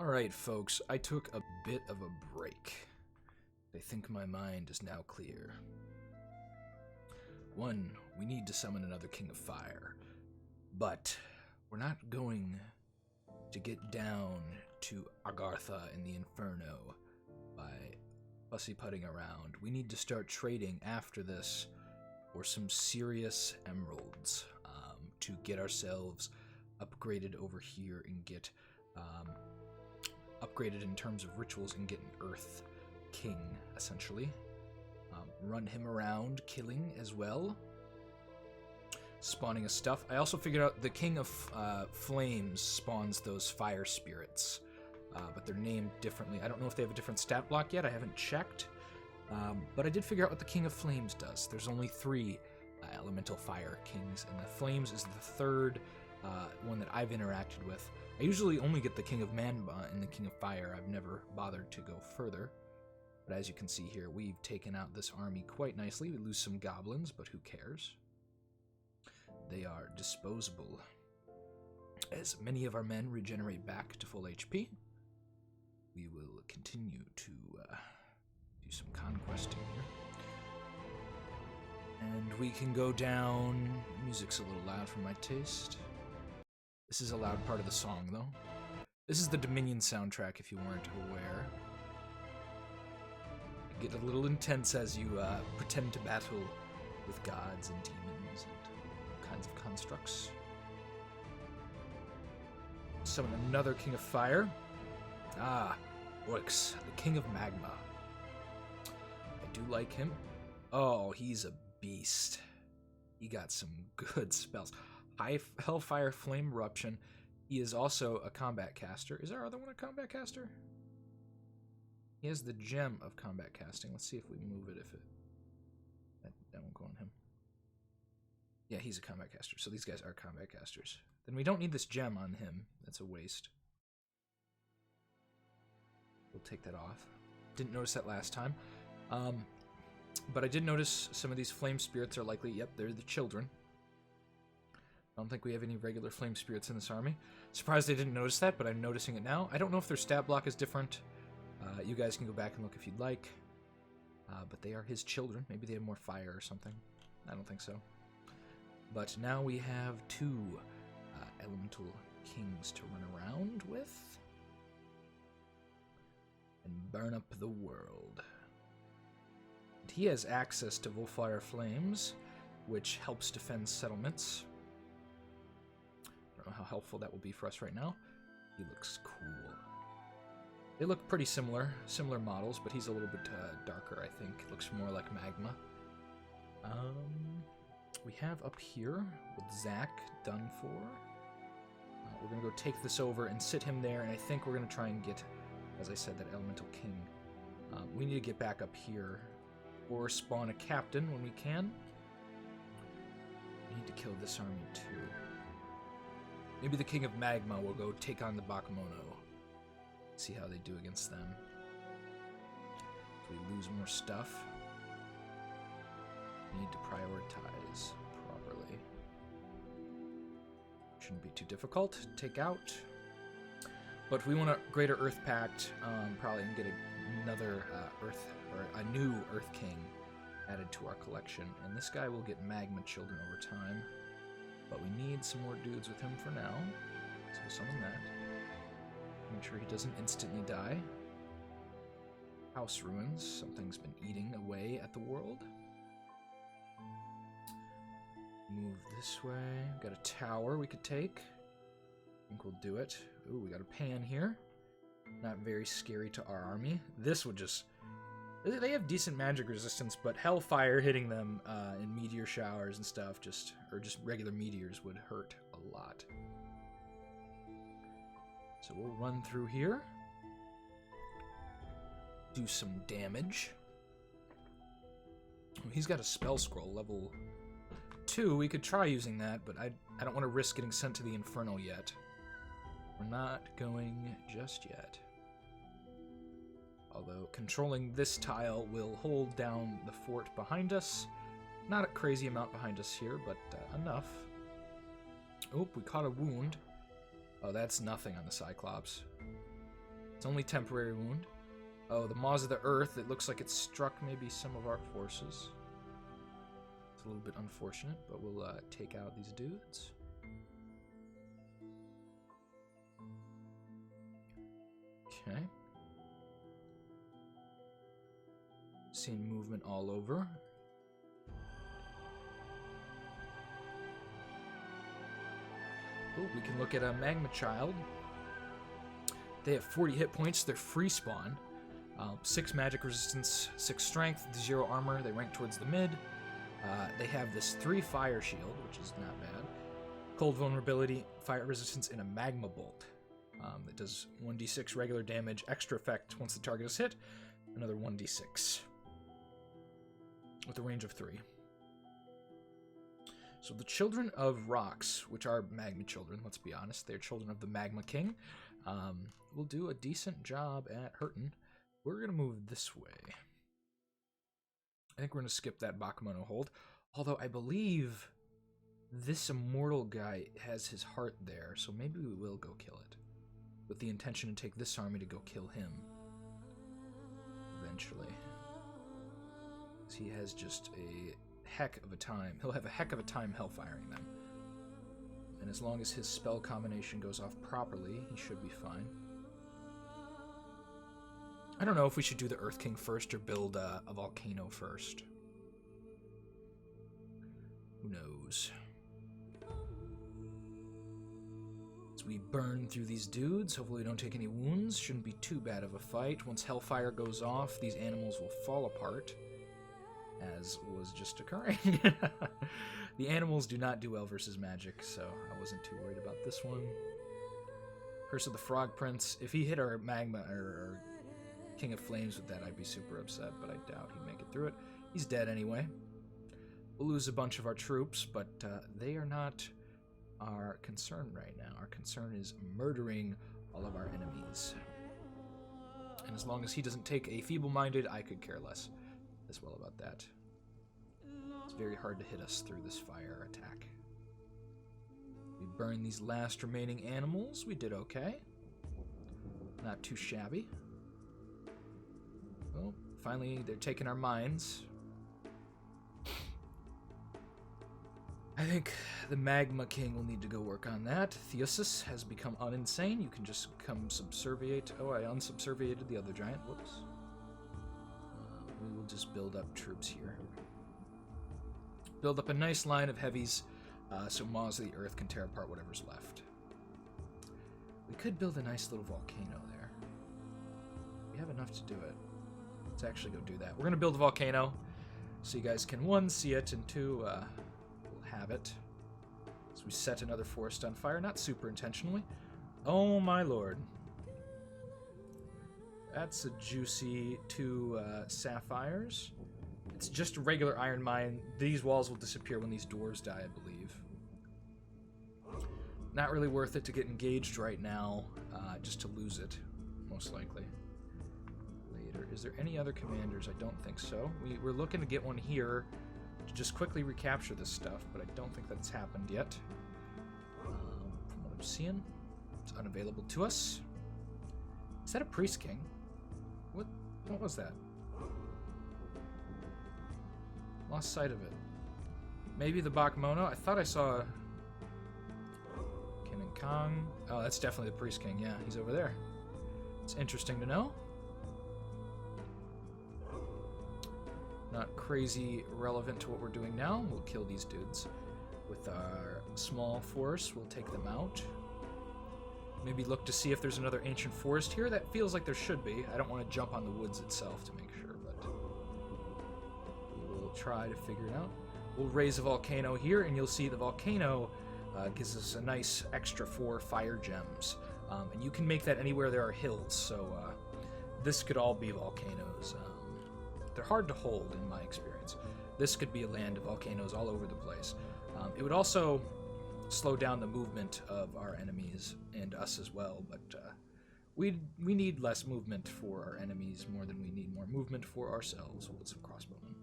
Alright, folks, I took a bit of a break. I think my mind is now clear. 1. We need to summon another King of Fire. But we're not going to get down to Agartha in the Inferno by fussy-putting around. We need to start trading after this for some serious emeralds to get ourselves upgraded over here and get upgraded in terms of rituals and get an Earth King, essentially. Run him around, killing as well. Spawning a stuff. I also figured out the King of Flames spawns those fire spirits, but they're named differently. I don't know if they have a different stat block yet. I haven't checked. But I did figure out what the King of Flames does. There's only 3 elemental fire kings, and the Flames is the third one that I've interacted with. I usually only get the King of Manba and the King of Fire. I've never bothered to go further. But as you can see here, we've taken out this army quite nicely. We lose some goblins, but who cares? They are disposable. As many of our men regenerate back to full HP, we will continue to do some conquesting here. And we can go down. Music's a little loud for my taste. This is a loud part of the song, though. This is the Dominion soundtrack, if you weren't aware. You get a little intense as you pretend to battle with gods and demons and all kinds of constructs. Summon another King of Fire. Ah, Oryx, the King of Magma. I do like him. Oh, he's a beast. He got some good spells. Hellfire Flame Eruption. He is also a combat caster. Is our other one a combat caster? He has the gem of combat casting. Let's see if we move it. If it that won't go on him. Yeah, he's a combat caster. So these guys are combat casters. Then we don't need this gem on him. That's a waste. We'll take that off. Didn't notice that last time. But I did notice some of these flame spirits are likely, yep, they're the children. I don't think we have any regular flame spirits in this army. Surprised I didn't notice that, but I'm noticing it now. I don't know if their stat block is different. You guys can go back and look if you'd like. But they are his children. Maybe they have more fire or something. I don't think so. But now we have 2 elemental kings to run around with. And burn up the world. And he has access to Volfire Flames, which helps defend settlements. I don't know how helpful that will be for us right now. He looks cool. They look pretty similar models, but he's a little bit darker, I think. Looks more like magma. We have up here with Zach done for. We're going to go take this over and sit him there, and I think we're going to try and get, as I said, that Elemental King. We need to get back up here, or spawn a captain when we can. We need to kill this army too. Maybe the King of Magma will go take on the Bakemono. See how they do against them. If we lose more stuff, we need to prioritize properly. Shouldn't be too difficult to take out. But we want a greater Earth Pact, probably, and get another a new Earth King added to our collection. And this guy will get Magma Children over time. But we need some more dudes with him for now. So we'll summon that. Make sure he doesn't instantly die. House Ruins. Something's been eating away at the world. Move this way. Got a tower we could take. I think we'll do it. Ooh, we got a pan here. Not very scary to our army. This would just... They have decent magic resistance, but hellfire hitting them in meteor showers and stuff, or just regular meteors, would hurt a lot. So we'll run through here. Do some damage. He's got a spell scroll, level 2. We could try using that, but I don't want to risk getting sent to the Inferno yet. We're not going just yet. Although controlling this tile will hold down the fort behind us. Not a crazy amount behind us here, but enough. Oh, we caught a wound. Oh, that's nothing on the Cyclops. It's only temporary wound. Oh, the Maws of the Earth. It looks like it struck maybe some of our forces. It's a little bit unfortunate, but we'll take out these dudes. Okay. Seeing movement all over. Oh, we can look at a Magma Child. They have 40 hit points. They're free spawn. 6 magic resistance, 6 strength, 0 armor. They rank towards the mid. They have this 3 fire shield, which is not bad. Cold vulnerability, fire resistance, and a magma bolt. That does 1d6 regular damage, extra effect once the target is hit, another 1d6. With a range of 3. So the Children of Rocks, which are magma children, let's be honest, they're children of the Magma King, will do a decent job at hurting. We're going to move this way. I think we're going to skip that Bakemono hold, although I believe this immortal guy has his heart there, so maybe we will go kill it, with the intention to take this army to go kill him eventually. He has just a heck of a time. He'll have a heck of a time hellfiring them. And as long as his spell combination goes off properly, he should be fine. I don't know if we should do the Earth King first or build a volcano first. Who knows? As we burn through these dudes, hopefully we don't take any wounds. Shouldn't be too bad of a fight. Once hellfire goes off, these animals will fall apart, as was just occurring. The animals do not do well versus magic, so I wasn't too worried about this one. Curse of the Frog Prince. If he hit our magma or King of Flames with that, I'd be super upset, but I doubt he'd make it through it. He's dead anyway. We'll lose a bunch of our troops, but they are not our concern right now. Our concern is murdering all of our enemies. And as long as he doesn't take a feeble-minded, I could care less as well about that. It's very hard to hit us through this fire attack. We burn these last remaining animals. We did okay. Not too shabby. Well, finally they're taking our mines. I think the Magma King will need to go work on that. Theosis has become uninsane. You can just come subserviate. Oh, I unsubserviated the other giant. Whoops. We will just build up troops here. Build up a nice line of heavies so Maws of the Earth can tear apart whatever's left. We could build a nice little volcano there. We have enough to do it. Let's actually go do that. We're going to build a volcano so you guys can, 1, see it, and 2, we'll have it. So we set another forest on fire, not super intentionally. Oh my lord. That's a juicy 2 sapphires. It's just a regular iron mine. These walls will disappear when these dwarves die, I believe. Not really worth it to get engaged right now, just to lose it, most likely. Later. Is there any other commanders? I don't think so. We're looking to get one here to just quickly recapture this stuff, but I don't think that's happened yet. From what I'm seeing, it's unavailable to us. Is that a Priest King? What was that? Lost sight of it. Maybe the Bakemono? I thought I saw Kin and Kong. Oh, that's definitely the Priest King. Yeah, he's over there. It's interesting to know. Not crazy relevant to what we're doing now. We'll kill these dudes. With our small force, we'll take them out. Maybe look to see if there's another ancient forest here. That feels like there should be. I don't want to jump on the woods itself to make sure, but we'll try to figure it out. We'll raise a volcano here, and you'll see the volcano gives us a nice extra 4 fire gems. And you can make that anywhere there are hills, so this could all be volcanoes. They're hard to hold, in my experience. This could be a land of volcanoes all over the place. It would also slow down the movement of our enemies and us as well, but we need less movement for our enemies more than we need more movement for ourselves. We'll put some crossbowmen.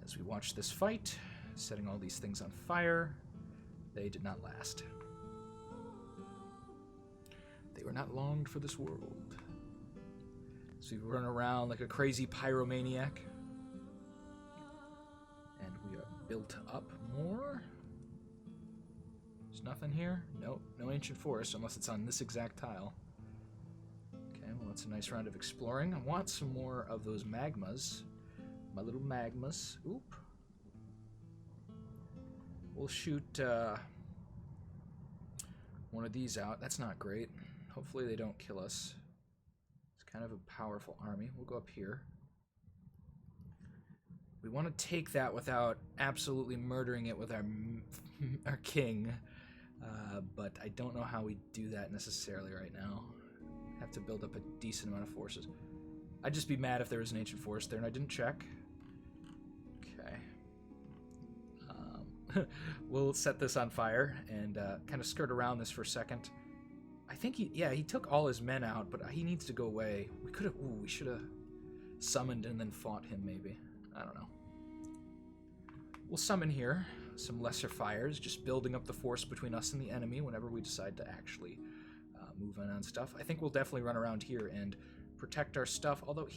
As we watch this fight, setting all these things on fire, they did not last. They were not longed for this world. So we run around like a crazy pyromaniac. And we are built up more. There's nothing here? Nope, no ancient forest unless it's on this exact tile. Okay, well that's a nice round of exploring. I want some more of those magmas. My little magmas. Oop. We'll shoot one of these out. That's not great. Hopefully they don't kill us. It's kind of a powerful army. We'll go up here. We want to take that without absolutely murdering it with our king. But I don't know how we do that necessarily right now. Have to build up a decent amount of forces. I'd just be mad if there was an ancient forest there and I didn't check. Okay. We'll set this on fire and kind of skirt around this for a second. I think he took all his men out, but he needs to go away. We should have summoned and then fought him maybe. I don't know. We'll summon here some lesser fires, just building up the force between us and the enemy whenever we decide to actually move on stuff. I think we'll definitely run around here and protect our stuff, although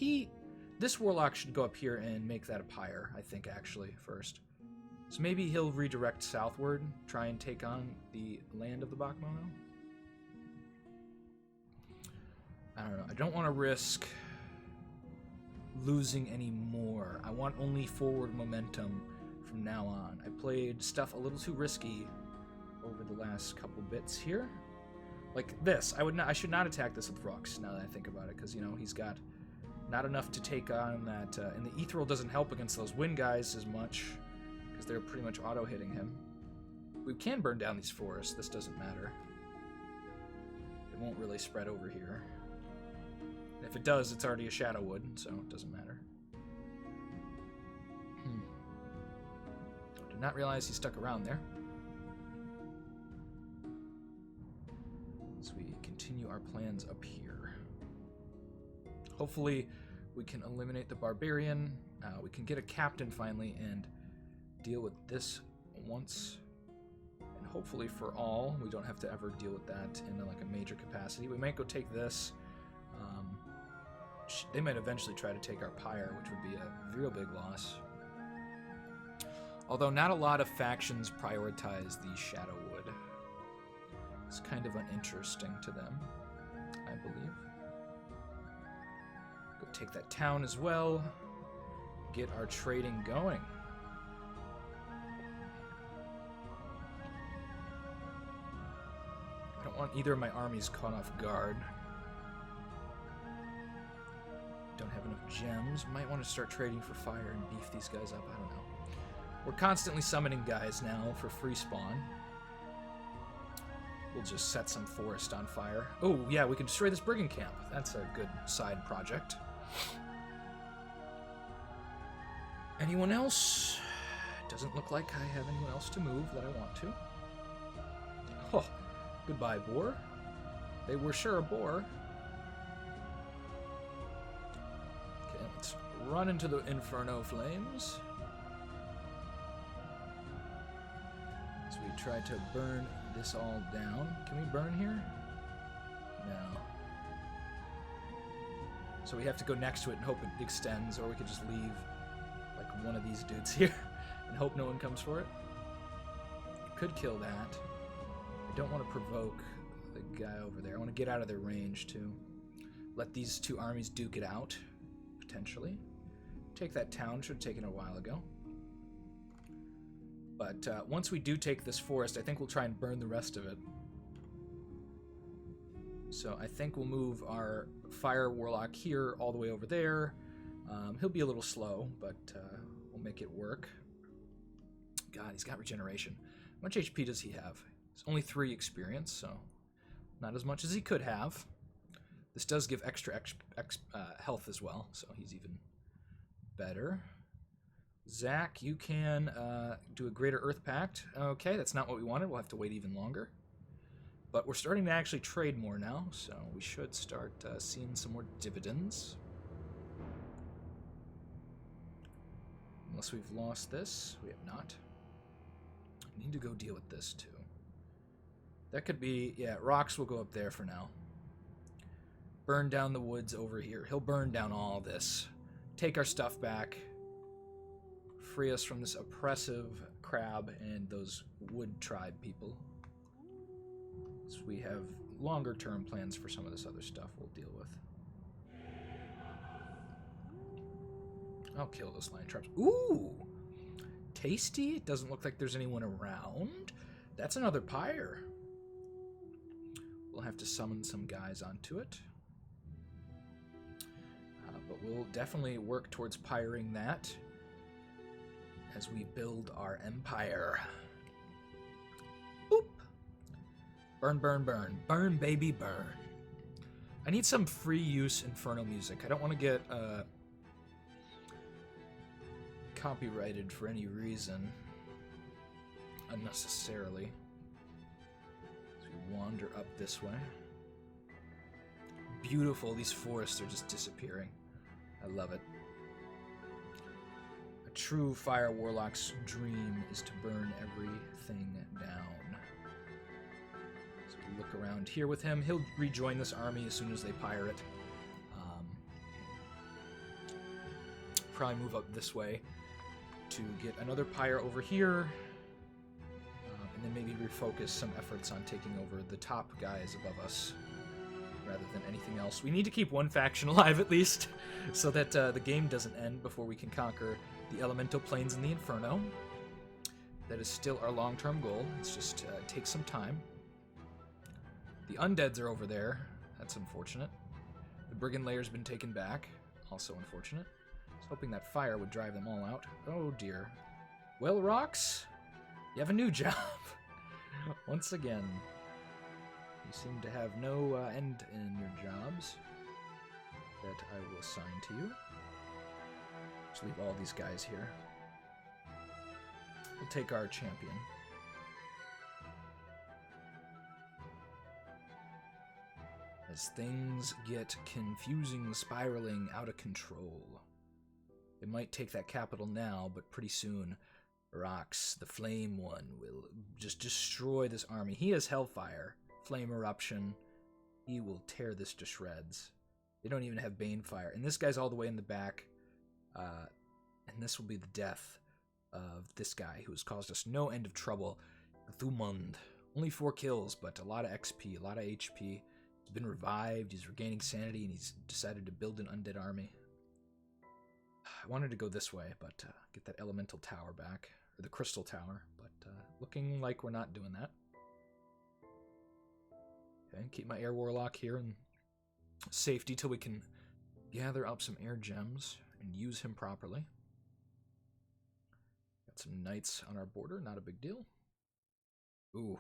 this Warlock should go up here and make that a pyre, I think, actually, first. So maybe he'll redirect southward, try and take on the land of the Bakhmono. I don't know. I don't want to risk losing any more. I want only forward momentum from now on. I played stuff a little too risky over the last couple bits here. Like this. I should not attack this with Rux, now that I think about it, because, you know, he's got not enough to take on that, and the Ethereal doesn't help against those wind guys as much, because they're pretty much auto-hitting him. We can burn down these forests, this doesn't matter. It won't really spread over here. If it does, it's already a shadow wood, so it doesn't matter. Did not realize he stuck around there. So we continue our plans up here. Hopefully we can eliminate the barbarian. We can get a captain finally and deal with this once. And hopefully for all, we don't have to ever deal with that in like a major capacity. We might go take this. They might eventually try to take our pyre, which would be a real big loss. Although not a lot of factions prioritize the shadow wood. It's kind of uninteresting to them, I believe. Go take that town as well. Get our trading going. I don't want either of my armies caught off guard. Don't have enough gems. Might want to start trading for fire and beef these guys up. I don't know. We're constantly summoning guys now for free spawn. We'll just set some forest on fire. Oh, yeah, we can destroy this brigand camp. That's a good side project. Anyone else? Doesn't look like I have anyone else to move that I want to. Oh, goodbye, boar. They were sure a boar. Okay, let's run into the Inferno flames. So we try to burn this all down. Can we burn here? No. So we have to go next to it and hope it extends, or we could just leave like one of these dudes here and hope no one comes for it. Could kill that. I don't want to provoke the guy over there. I want to get out of their range too. Let these two armies duke it out, potentially. Take that town, should have taken it a while ago. But once we do take this forest, I think we'll try and burn the rest of it. So I think we'll move our fire warlock here all the way over there. He'll be a little slow, but we'll make it work. God, he's got regeneration. How much HP does he have? It's only 3 experience, so not as much as he could have. This does give extra health as well, so he's even better. Zach, you can do a greater Earth Pact. Okay, that's not what we wanted. We'll have to wait even longer. But we're starting to actually trade more now, so we should start seeing some more dividends. Unless we've lost this. We have not. We need to go deal with this, too. That could be... Yeah, rocks will go up there for now. Burn down the woods over here. He'll burn down all this. Take our stuff back. Free us from this oppressive crab and those wood tribe people. So we have longer term plans for some of this other stuff we'll deal with. I'll kill those lion traps. Ooh! Tasty. It doesn't look like there's anyone around. That's another pyre. We'll have to summon some guys onto it. But we'll definitely work towards pyring that as we build our empire. Boop! Burn, burn, burn. Burn, baby, burn. I need some free use Inferno music. I don't want to get copyrighted for any reason unnecessarily. As we wander up this way. Beautiful. These forests are just disappearing. I love it. A true fire warlock's dream is to burn everything down. So we look around here with him. He'll rejoin this army as soon as they pyre it. Probably move up this way to get another pyre over here. And then maybe refocus some efforts on taking over the top guys above us, rather than anything else. We need to keep one faction alive at least, so that the game doesn't end before we can conquer the elemental planes in the Inferno. That is still our long-term goal. It's just takes some time. The undeads are over there. That's unfortunate. The brigand layer's been taken back. Also unfortunate. I was hoping that fire would drive them all out. Oh dear. Well, Rocks, you have a new job. Once again. You seem to have no end in your jobs that I will assign to you. Just leave all these guys here. We'll take our champion. As things get confusing, spiraling, out of control. It might take that capital now, but pretty soon, Rocks, the Flame One, will just destroy this army. He has Hellfire. Flame Eruption. He will tear this to shreds. They don't even have Banefire. And this guy's all the way in the back. And this will be the death of this guy who has caused us no end of trouble. Thumund. Only 4 kills, but a lot of XP, a lot of HP. He's been revived, he's regaining sanity, and he's decided to build an undead army. I wanted to go this way, but get that elemental tower back. Or the crystal tower, but looking like we're not doing that. Okay, keep my air warlock here in safety till we can gather up some air gems and use him properly. Got some knights on our border, not a big deal. Ooh.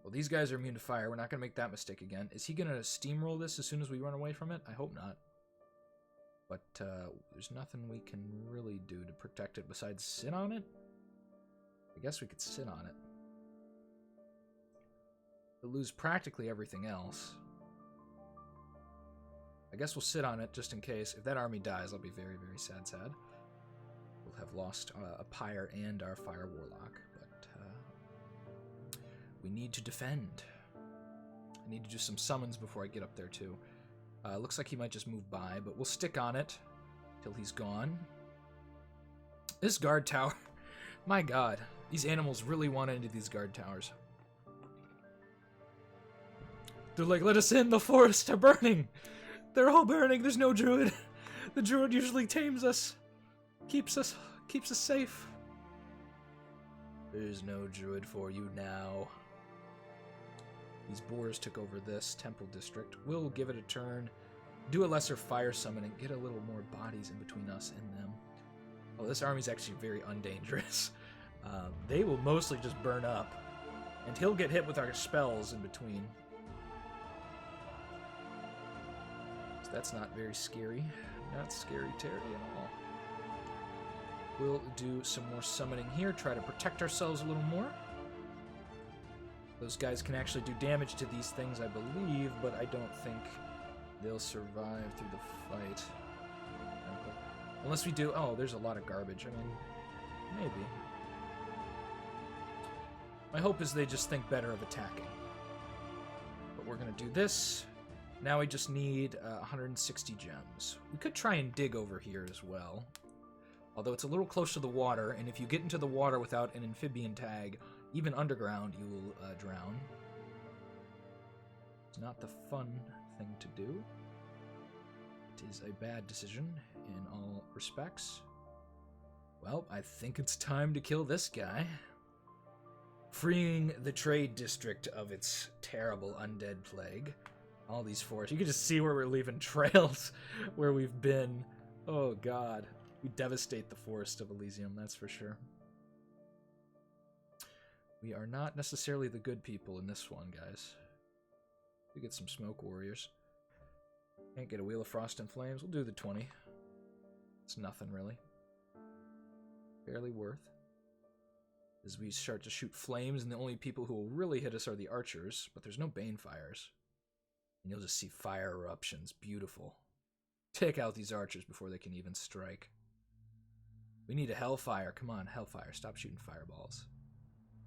Well, these guys are immune to fire. We're not going to make that mistake again. Is he going to steamroll this as soon as we run away from it? I hope not. But there's nothing we can really do to protect it besides sit on it. I guess we could sit on it. We'll lose practically everything else. I guess we'll sit on it just in case. If that army dies, I'll be very, very sad. We'll have lost a pyre and our fire warlock, but we need to defend. I need to do some summons before I get up there too. Looks like he might just move by, but we'll stick on it till he's gone. This guard tower, my god, these animals really want into these guard towers. They're like, let us in, the forests are burning. They're all burning, there's no druid. The druid usually tames us, keeps us safe. There's no druid for you now. These boars took over this temple district. We'll give it a turn, do a lesser fire summon, and get a little more bodies in between us and them. Oh, this army's actually very undangerous. They will mostly just burn up, and he'll get hit with our spells in between. So that's not very scary. Not scary Terry at all. We'll do some more summoning here, try to protect ourselves a little more. Those guys can actually do damage to these things, I believe, but I don't think they'll survive through the fight. Unless we do... Oh, there's a lot of garbage. I mean, maybe. My hope is they just think better of attacking. But we're going to do this. Now we just need 160 gems. We could try and dig over here as well. Although it's a little close to the water, and if you get into the water without an amphibian tag, even underground, you will drown. It's not the fun thing to do. It is a bad decision in all respects. Well, I think it's time to kill this guy. Freeing the trade district of its terrible undead plague. All these forests. You can just see where we're leaving trails where we've been. Oh, God. We devastate the forest of Elysium, that's for sure. We are not necessarily the good people in this one, guys. We get some smoke warriors. Can't get a Wheel of Frost and Flames. We'll do the 20. It's nothing, really. Barely worth. As we start to shoot flames, and the only people who will really hit us are the archers, but there's no bane fires. And you'll just see fire eruptions. Beautiful. Take out these archers before they can even strike. We need a hellfire. Come on, hellfire. Stop shooting fireballs.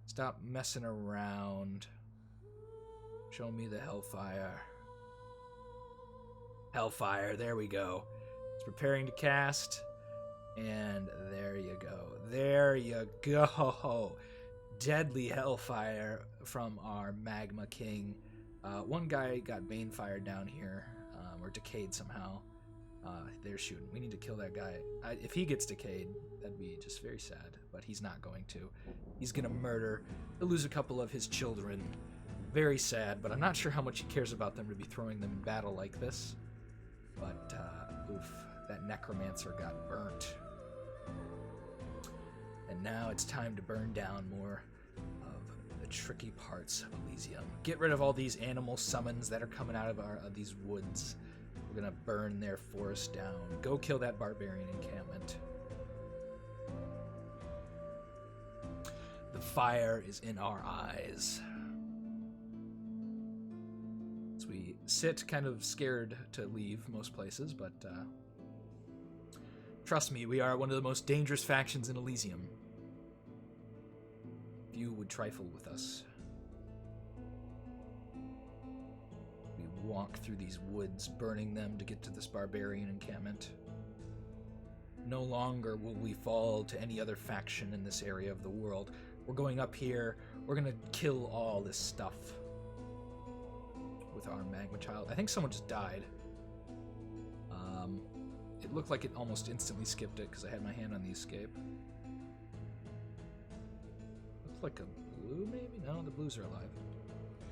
Stop messing around. Show me the hellfire. Hellfire. There we go. It's preparing to cast. And there you go. There you go. Deadly hellfire from our Magma King. One guy got bane fired down here, or decayed somehow. They're shooting. We need to kill that guy. If he gets decayed, that'd be just very sad. But he's not going to. He's going to murder. He'll lose a couple of his children. Very sad, but I'm not sure how much he cares about them to be throwing them in battle like this. But, oof, that necromancer got burnt. And now it's time to burn down more of the tricky parts of Elysium. Get rid of all these animal summons that are coming out of these woods. We're gonna burn their forest down. Go kill that barbarian encampment. The fire is in our eyes. So we sit kind of scared to leave most places, but trust me, we are one of the most dangerous factions in Elysium. Few would trifle with us. We walk through these woods, burning them to get to this barbarian encampment. No longer will we fall to any other faction in this area of the world. We're going up here. We're going to kill all this stuff with our magma child. I think someone just died. It looked like it almost instantly skipped it because I had my hand on the escape. Looks like a blue, maybe? No, the blues are alive.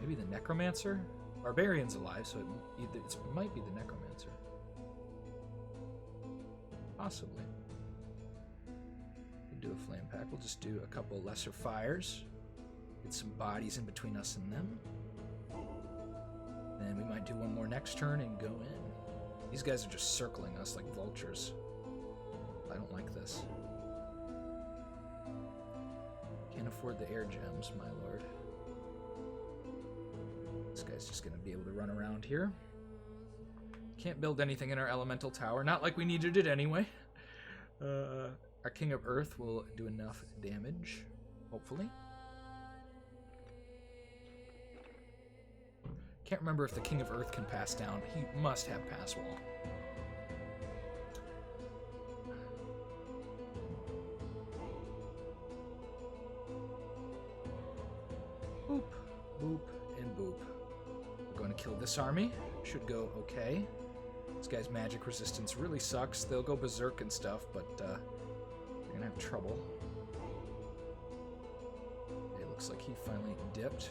Maybe the necromancer? Barbarian's alive, so it might be the necromancer. Possibly. We can do a flame pack. We'll just do a couple lesser fires. Get some bodies in between us and them. Then we might do one more next turn and go in. These guys are just circling us like vultures. I don't like this. Can't afford the air gems, my lord. This guy's just gonna be able to run around here. Can't build anything in our elemental tower. Not like we needed it anyway. Our King of Earth will do enough damage, hopefully. Can't remember if the King of Earth can pass down. He must have pass wall. Boop, boop, and boop. We're going to kill this army. Should go okay. This guy's magic resistance really sucks. They'll go berserk and stuff, but they're going to have trouble. It looks like he finally dipped.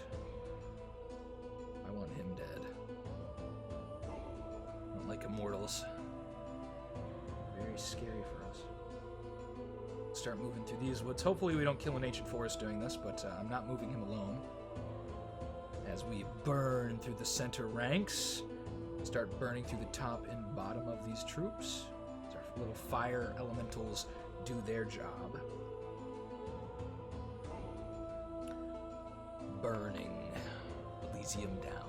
I want him dead. I don't like immortals. Very scary for us. Start moving through these woods. Hopefully we don't kill an ancient forest doing this, but I'm not moving him alone. As we burn through the center ranks, start burning through the top and bottom of these troops. As our little fire elementals do their job. Burning Elysium down.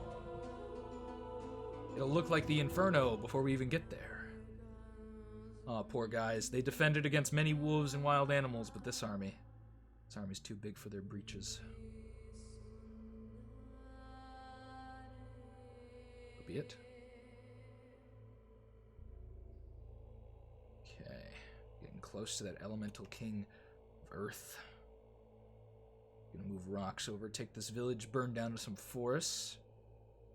It'll look like the Inferno before we even get there. Oh, poor guys. They defended against many wolves and wild animals, but this army's too big for their breeches. So be it. close to that elemental king of earth. Gonna move rocks over, take this village, burn down some forests.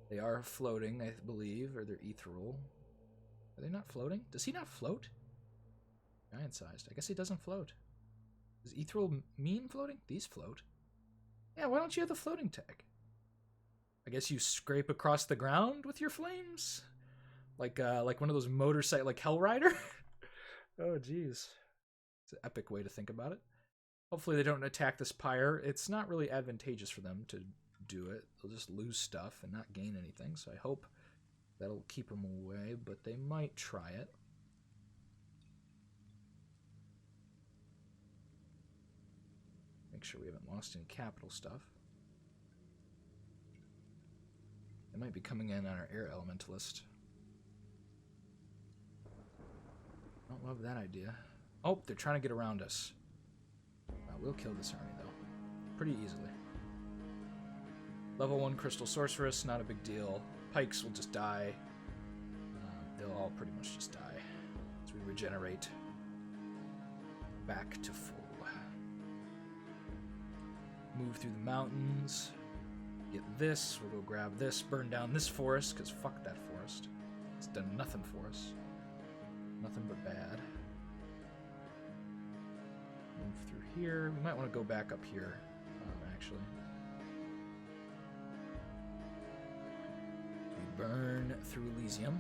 They are floating, I believe, or they're ethereal. Are they not floating? Does he not float? Giant-sized. I guess he doesn't float. Does ethereal mean floating? These float. Yeah, why don't you have the floating tag? I guess you scrape across the ground with your flames? Like one of those motorcycle, like Hellrider? Oh, jeez. It's an epic way to think about it. Hopefully they don't attack this pyre. It's not really advantageous for them to do it. They'll just lose stuff and not gain anything, so I hope that'll keep them away, but they might try it. Make sure we haven't lost any capital stuff. They might be coming in on our air elementalist. Don't love that idea. Oh, they're trying to get around us. We'll kill this army, though. Pretty easily. Level 1 Crystal Sorceress, not a big deal. Pikes will just die. They'll all pretty much just die as we regenerate back to full. Move through the mountains. Get this. We'll go grab this. Burn down this forest, because fuck that forest. It's done nothing for us. Nothing but bad. Move through here. We might want to go back up here, actually. We burn through Elysium.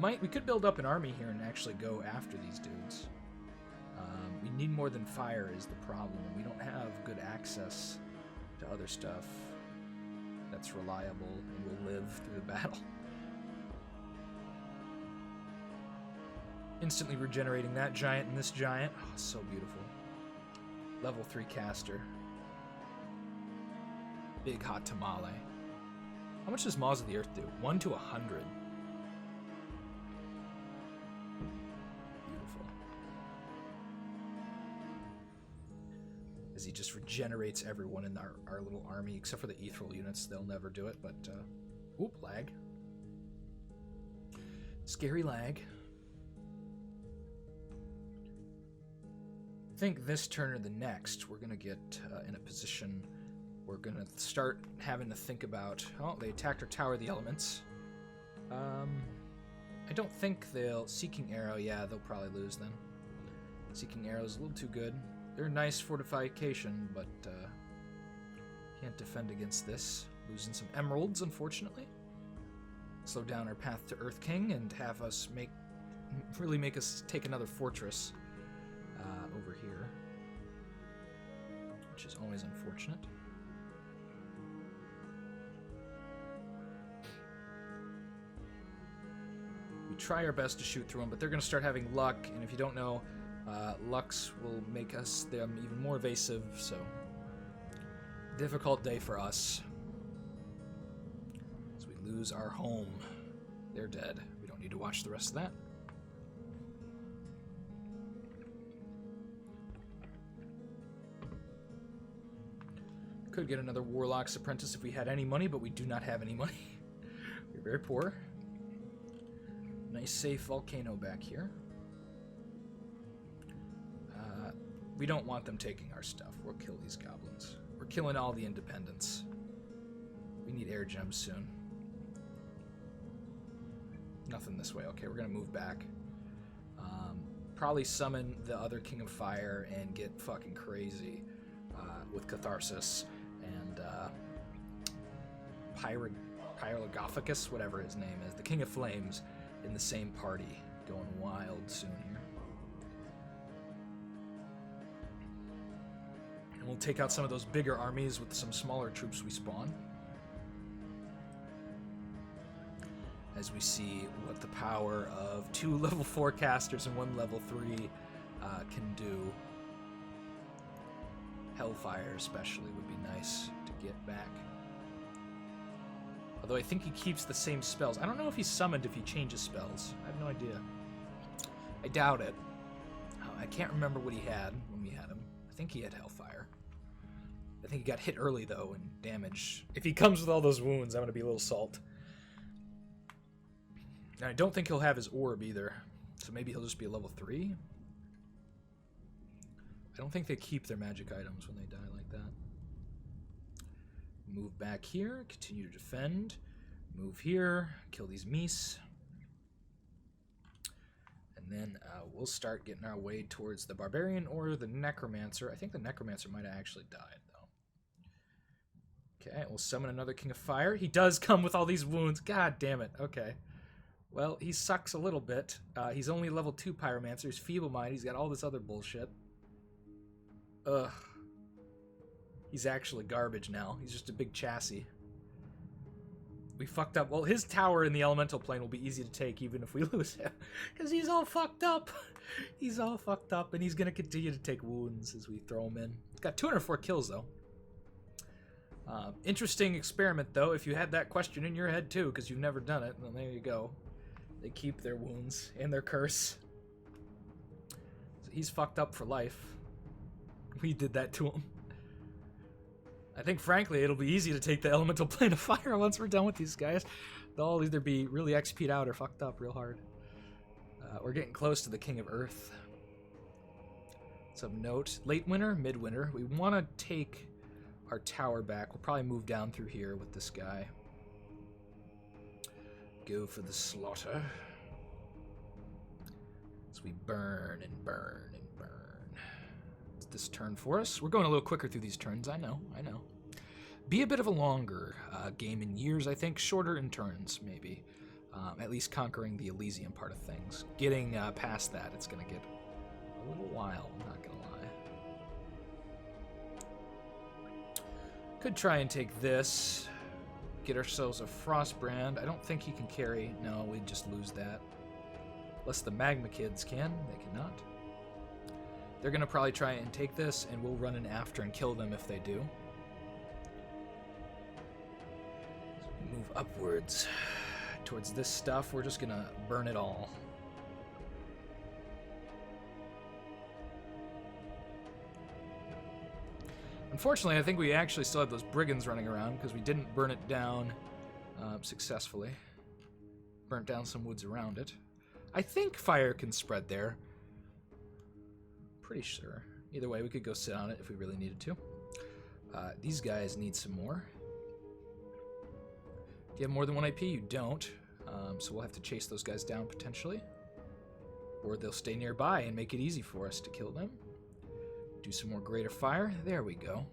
We could build up an army here and actually go after these dudes. We need more than fire is the problem, and we don't have good access to other stuff that's reliable and will live through the battle. Instantly regenerating that giant and this giant. Oh, so beautiful. Level 3 caster. Big hot tamale. How much does Maws of the Earth do? 1 to 100. Beautiful. As he just regenerates everyone in our little army, except for the ethereal units. They'll never do it, but... Oop, lag. Scary lag. I think this turn or the next, we're going to get in a position we're going to start having to think about... Oh, they attacked our Tower of the Elements. I don't think they'll... Seeking Arrow, yeah, they'll probably lose then. Seeking Arrow is a little too good. They're a nice fortification, but can't defend against this. Losing some emeralds, unfortunately. Slow down our path to Earth King and have us really make us take another fortress over here, which is always unfortunate. We try our best to shoot through them, but they're going to start having luck, and if you don't know, lucks will make them even more evasive, so difficult day for us. As we lose our home. They're dead. We don't need to watch the rest of that. Could get another Warlock's Apprentice if we had any money, but we do not have any money. We're very poor. Nice safe volcano back here. We don't want them taking our stuff. We'll kill these goblins. We're killing all the independents. We need air gems soon. Nothing this way. Okay, we're gonna move back. Probably summon the other King of Fire and get fucking crazy with Catharsis and Pyrogophagus, whatever his name is, the King of Flames, in the same party, going wild soon here. And we'll take out some of those bigger armies with some smaller troops we spawn. As we see what the power of 2 level 4 casters and 1 level 3 can do. Hellfire especially would be nice to get back. Although I think he keeps the same spells. I don't know if he's summoned if he changes spells. I have no idea. I doubt it. I can't remember what he had when we had him. I think he had Hellfire. I think he got hit early though and damage. If he comes with all those wounds, I'm going to be a little salt. And I don't think he'll have his orb either. So maybe he'll just be a level 3? I don't think they keep their magic items when they die like that. Move back here, continue to defend. Move here, kill these Meese. And then we'll start getting our way towards the Barbarian or the Necromancer. I think the Necromancer might have actually died, though. Okay, we'll summon another King of Fire. He does come with all these wounds. God damn it. Okay. Well, he sucks a little bit. He's only level 2 Pyromancer. He's Feeble Mind. He's got all this other bullshit. Ugh. He's actually garbage now. He's just a big chassis. We fucked up. Well, his tower in the elemental plane will be easy to take even if we lose him. Because he's all fucked up. He's all fucked up, and he's going to continue to take wounds as we throw him in. He's got 204 kills, though. Interesting experiment, though, if you had that question in your head, too, because you've never done it. Well, there you go. They keep their wounds and their curse. So he's fucked up for life. We did that to him. I think, frankly, it'll be easy to take the elemental plane of fire once we're done with these guys. They'll all either be really XP'd out or fucked up real hard. We're getting close to the King of Earth. Some note. Late winter, midwinter. We want to take our tower back. We'll probably move down through here with this guy. Go for the slaughter. As we burn and burn and burn. It's this turn for us. We're going a little quicker through these turns, I know. Be a bit of a longer game in years, I think. Shorter in turns, maybe. At least conquering the Elysium part of things. Getting past that, it's going to get a little while, I'm not going to lie. Could try and take this. Get ourselves a Frostbrand. I don't think he can carry. No, we'd just lose that. Unless the Magma Kids can. They cannot. They're going to probably try and take this, and we'll run in after and kill them if they do. So we move upwards towards this stuff. We're just going to burn it all. Unfortunately, I think we actually still have those brigands running around because we didn't burn it down successfully. Burnt down some woods around it. I think fire can spread there. Pretty sure. Either way, we could go sit on it if we really needed to. These guys need some more. Do you have more than 1 IP? You don't. So we'll have to chase those guys down potentially. Or they'll stay nearby and make it easy for us to kill them. Do some more greater fire. There we go.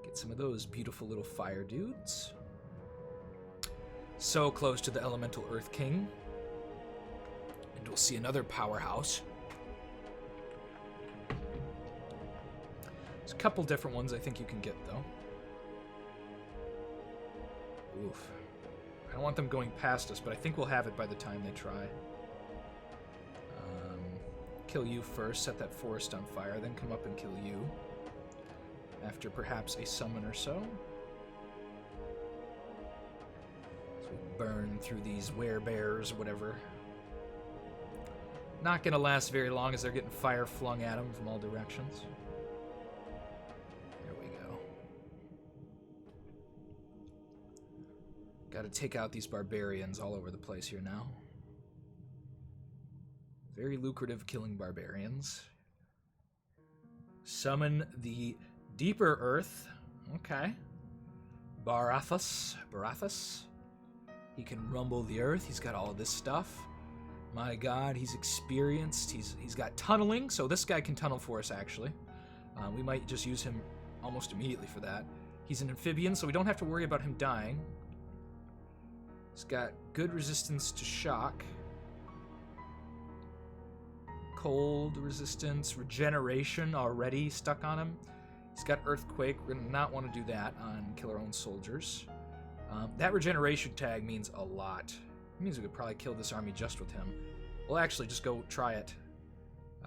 Get some of those beautiful little fire dudes. So close to the Elemental Earth King. And we'll see another powerhouse. There's a couple different ones I think you can get, though. Oof. I don't want them going past us, but I think we'll have it by the time they try. Kill you first, set that forest on fire, then come up and kill you. After perhaps a summon or so. So we burn through these werebears, whatever. Not gonna last very long as they're getting fire flung at them from all directions. There we go. Gotta take out these barbarians all over the place here now. Very lucrative killing barbarians. Summon the deeper earth. Okay. Barathas. He can rumble the earth. He's got all of this stuff. My god, he's experienced. He's got tunneling, so this guy can tunnel for us, actually. We might just use him almost immediately for that. He's an amphibian, so we don't have to worry about him dying. He's got good resistance to shock. Cold resistance, regeneration already stuck on him. He's got Earthquake. We're going to not want to do that on kill our own soldiers. That regeneration tag means a lot. It means we could probably kill this army just with him. We'll actually just go try it.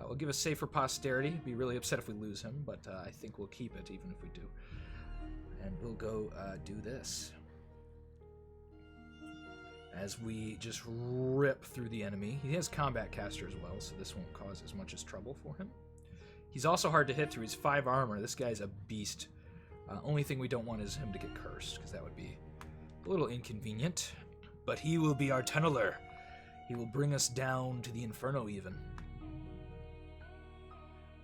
We'll give us safer posterity. Be really upset if we lose him, but I think we'll keep it even if we do. And we'll go do this. As we just rip through the enemy. He has Combat Caster as well, so this won't cause as much as trouble for him. He's also hard to hit through. He's 5 armor. This guy's a beast. Only thing we don't want is him to get cursed, because that would be a little inconvenient. But he will be our tunneler. He will bring us down to the Inferno even.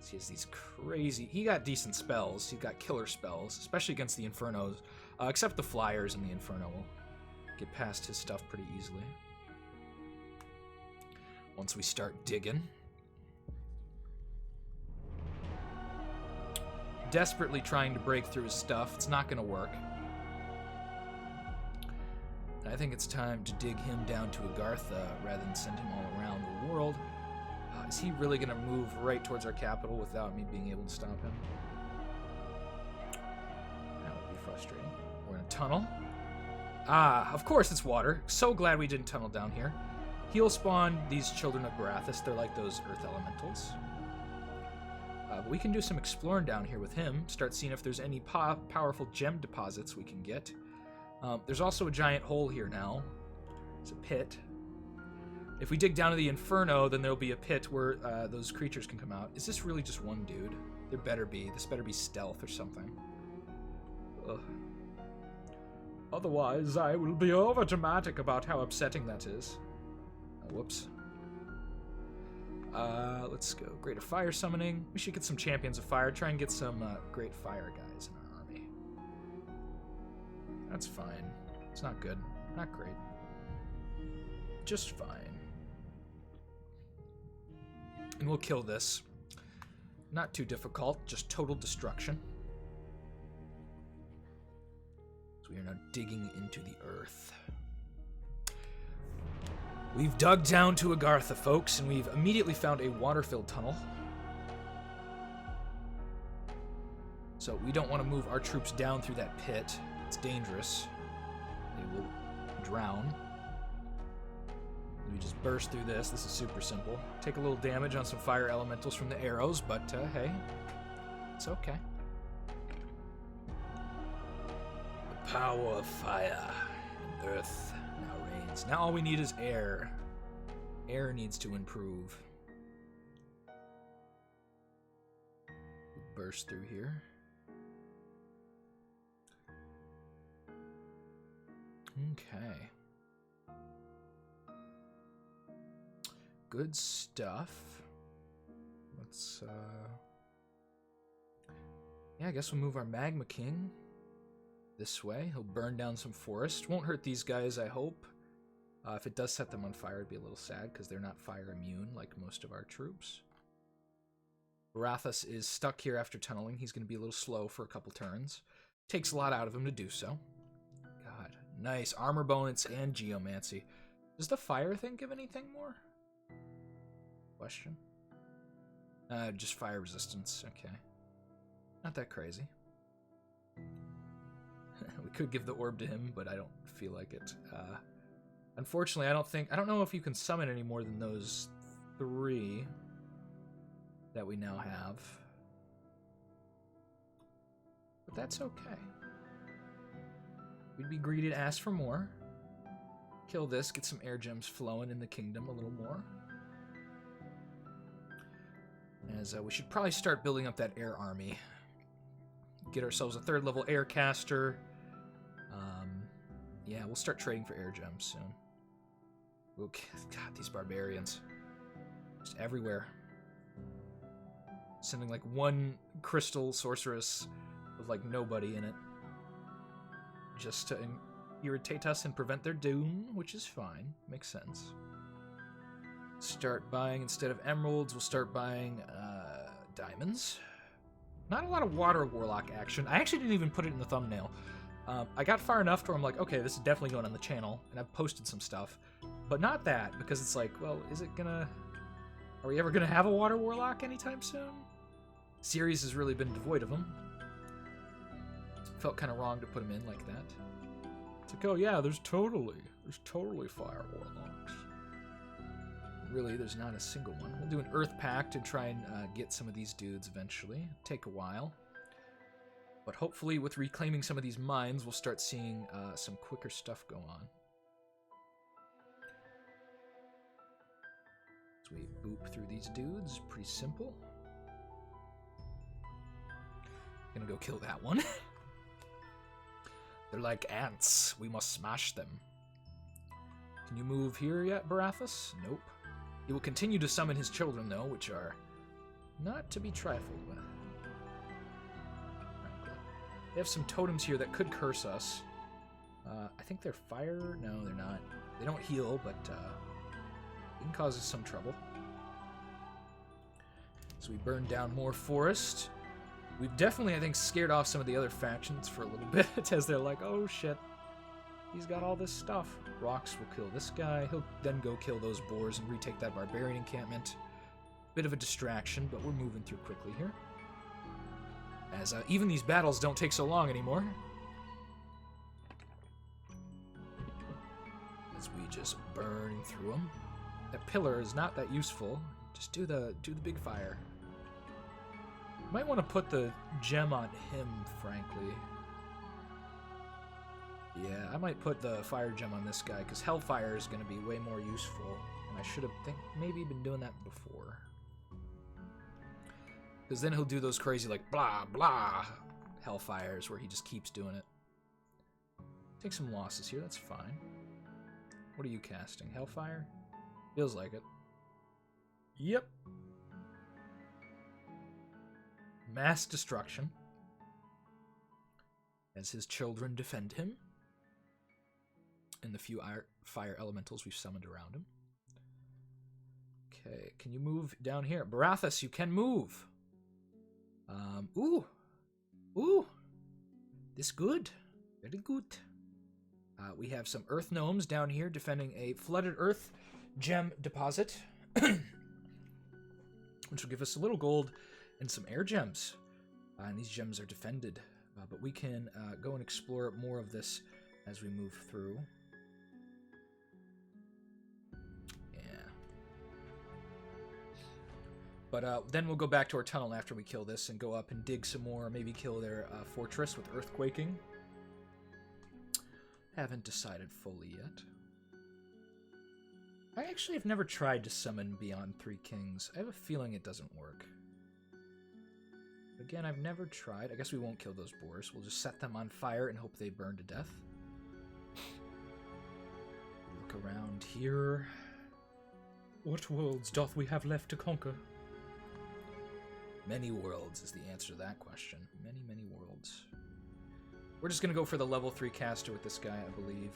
He has these crazy... He got decent spells. He got killer spells, especially against the Infernos. Except the Flyers and the Inferno will get past his stuff pretty easily. Once we start digging. Desperately trying to break through his stuff. It's not going to work. I think it's time to dig him down to Agartha rather than send him all around the world. Is he really going to move right towards our capital without me being able to stop him? That would be frustrating. We're in a tunnel. Ah, of course it's water. So glad we didn't tunnel down here. He'll spawn these children of Barathas. They're like those earth elementals. But we can do some exploring down here with him. Start seeing if there's any powerful gem deposits we can get. There's also a giant hole here now. It's a pit. If we dig down to the Inferno, then there'll be a pit where those creatures can come out. Is this really just one dude? There better be. This better be stealth or something. Ugh. Otherwise, I will be over-dramatic about how upsetting that is. Whoops. Let's go. Greater Fire Summoning. We should get some Champions of Fire. Try and get some Great Fire guys in our army. That's fine. It's not good. Not great. Just fine. And we'll kill this. Not too difficult, just total destruction. So we are now digging into the earth. We've dug down to Agartha, folks, and we've immediately found a water-filled tunnel. So we don't want to move our troops down through that pit. It's dangerous. They will drown. We just burst through this. This is super simple. Take a little damage on some fire elementals from the arrows, but hey, it's okay. The power of fire and earth now reigns. Now all we need is air. Air needs to improve. Burst through here. Okay. Good stuff. Let's, yeah, I guess we'll move our Magma King this way. He'll burn down some forest. Won't hurt these guys, I hope. If it does set them on fire, it'd be a little sad, because they're not fire immune like most of our troops. Barathas is stuck here after tunneling. He's going to be a little slow for a couple turns. Takes a lot out of him to do so. God, nice. Armor bonus and geomancy. Does the fire thing give anything more? Question. Just fire resistance. Okay. Not that crazy. We could give the orb to him, but I don't feel like it. Unfortunately, I don't know if you can summon any more than those 3 that we now have. But that's okay. We'd be greedy to ask for more. Kill this, get some air gems flowing in the kingdom a little more. As we should probably start building up that air army. Get ourselves a 3rd level air caster. Yeah, we'll start trading for air gems soon. Okay. God, these barbarians. Just everywhere. Sending like 1 crystal sorceress with like nobody in it. Just to irritate us and prevent their doom, which is fine. Makes sense. Start buying, instead of emeralds, we'll start buying diamonds. Not a lot of water warlock action. I actually didn't even put it in the thumbnail. I got far enough to where I'm like, okay, this is definitely going on the channel, and I've posted some stuff. But not that, because it's like, well, is it gonna... Are we ever gonna have a water warlock anytime soon? Series has really been devoid of them. Felt kind of wrong to put them in like that. It's like, oh yeah, there's totally fire warlocks. Really, there's not a single one. We'll do an Earth Pact and try and get some of these dudes eventually. Take a while. But hopefully with reclaiming some of these mines, we'll start seeing some quicker stuff go on. So we boop through these dudes. Pretty simple. Gonna go kill that one. They're like ants. We must smash them. Can you move here yet, Barathas? Nope. He will continue to summon his children, though, which are not to be trifled with. They have some totems here that could curse us. I think they're fire. No, they're not. They don't heal, but it can cause us some trouble. So we burn down more forest. We've definitely, I think, scared off some of the other factions for a little bit as they're like, oh shit, he's got all this stuff. Rocks will kill this guy. He'll then go kill those boars and retake that barbarian encampment. Bit of a distraction, but we're moving through quickly here. As even these battles don't take so long anymore. As we just burn through them. That pillar is not that useful. Just do the big fire. Might want to put the gem on him, frankly. Yeah, I might put the fire gem on this guy, because Hellfire is going to be way more useful. And I should have maybe been doing that before. Because then he'll do those crazy, like, blah, blah Hellfires, where he just keeps doing it. Take some losses here, that's fine. What are you casting? Hellfire? Feels like it. Yep. Mass destruction. As his children defend him. And the few fire elementals we've summoned around him. Okay, can you move down here? Barathas, you can move! Ooh! This good. Very good. We have some earth gnomes down here defending a flooded earth gem deposit. Which will give us a little gold and some air gems. And these gems are defended. But we can go and explore more of this as we move through. But then we'll go back to our tunnel after we kill this and go up and dig some more. Maybe kill their fortress with earthquaking. Haven't decided fully yet. I actually have never tried to summon Beyond Three Kings. I have a feeling it doesn't work. Again, I've never tried. I guess we won't kill those boars. We'll just set them on fire and hope they burn to death. Look around here. What worlds doth we have left to conquer? Many worlds is the answer to that question. Many, many worlds. We're just going to go for the level 3 caster with this guy, I believe.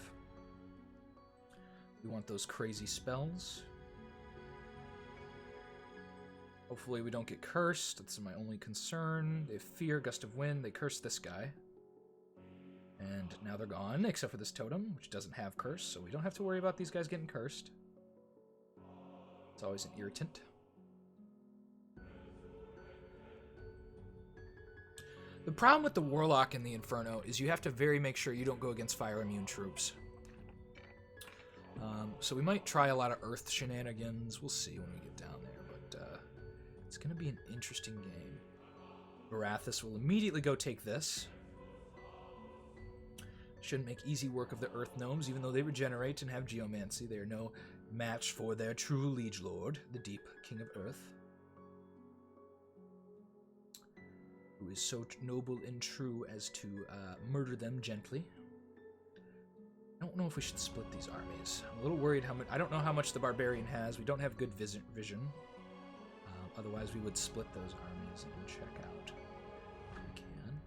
We want those crazy spells. Hopefully we don't get cursed. That's my only concern. They have fear, gust of wind. They curse this guy. And now they're gone, except for this totem, which doesn't have curse, so we don't have to worry about these guys getting cursed. It's always an irritant. The problem with the Warlock in the Inferno is you have to make sure you don't go against fire immune troops. So we might try a lot of earth shenanigans. We'll see when we get down there, but it's going to be an interesting game. Barathas will immediately go take this. Shouldn't make easy work of the earth gnomes, even though they regenerate and have geomancy. They are no match for their true liege lord, the deep king of earth. Who is so noble and true as to murder them gently. I don't know if we should split these armies. I'm a little worried how much. I don't know how much the barbarian has. We don't have good vision. Otherwise, we would split those armies and check out. We can.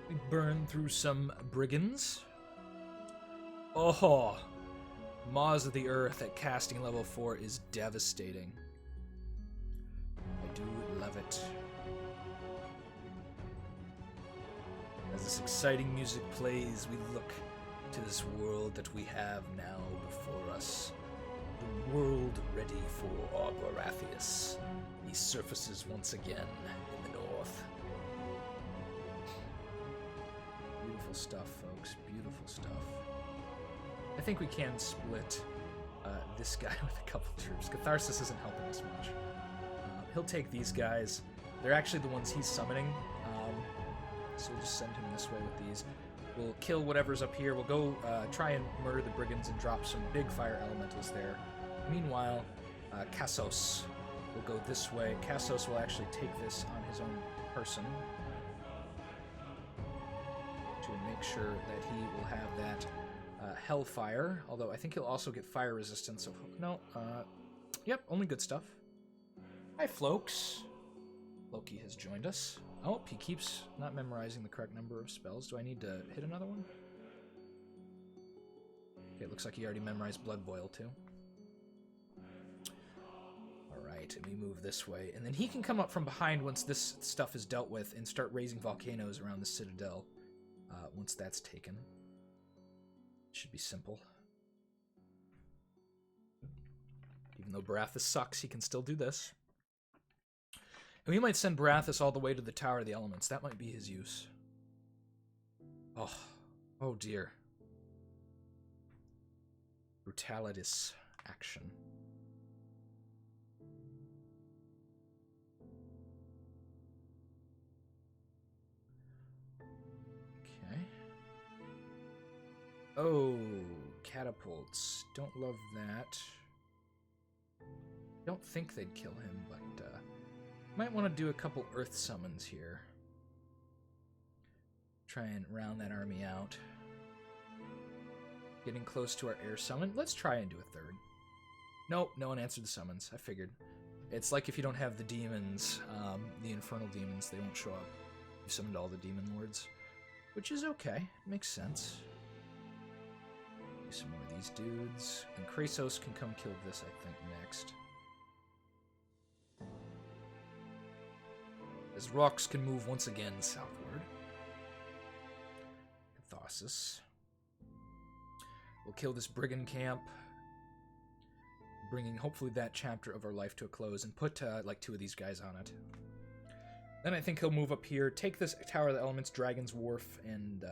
We burn through some brigands. Oh, Maws of the Earth at casting level 4 is devastating. I do love it. As this exciting music plays, we look to this world that we have now before us. The world ready for our Baratheus. He surfaces once again in the north. Beautiful stuff, folks. Beautiful stuff. I think we can split this guy with a couple troops. Catharsis isn't helping us much. He'll take these guys. They're actually the ones he's summoning. So we'll just send him this way with these. We'll kill whatever's up here. We'll go try and murder the brigands and drop some big fire elementals there. Meanwhile, Kassos will go this way. Kassos will actually take this on his own person to make sure that he will have that Hellfire, although I think he'll also get fire resistance. So no, yep, only good stuff. Hi, Flokes. Loki has joined us. Oh, he keeps not memorizing the correct number of spells. Do I need to hit another one? Okay, it looks like he already memorized Blood Boil, too. Alright, and we move this way. And then he can come up from behind once this stuff is dealt with and start raising volcanoes around the Citadel once that's taken. Should be simple. Even though Barathas sucks, he can still do this. And we might send Barathas all the way to the Tower of the Elements. That might be his use. Oh dear. Brutalitas action. Okay. Oh, catapults. Don't love that. Don't think they'd kill him, but might want to do a couple earth summons here. Try and round that army out. Getting close to our air summon. Let's try and do a third. Nope, no one answered the summons. I figured. It's like if you don't have the demons, the infernal demons, they won't show up. You've summoned all the demon lords. Which is okay. Makes sense. Do some more of these dudes. And Krasos can come kill this, I think, next. As rocks can move once again southward. Catharsis. We'll kill this brigand camp, bringing hopefully that chapter of our life to a close, and put like 2 of these guys on it. Then I think he'll move up here, take this Tower of the Elements, Dragon's Wharf, and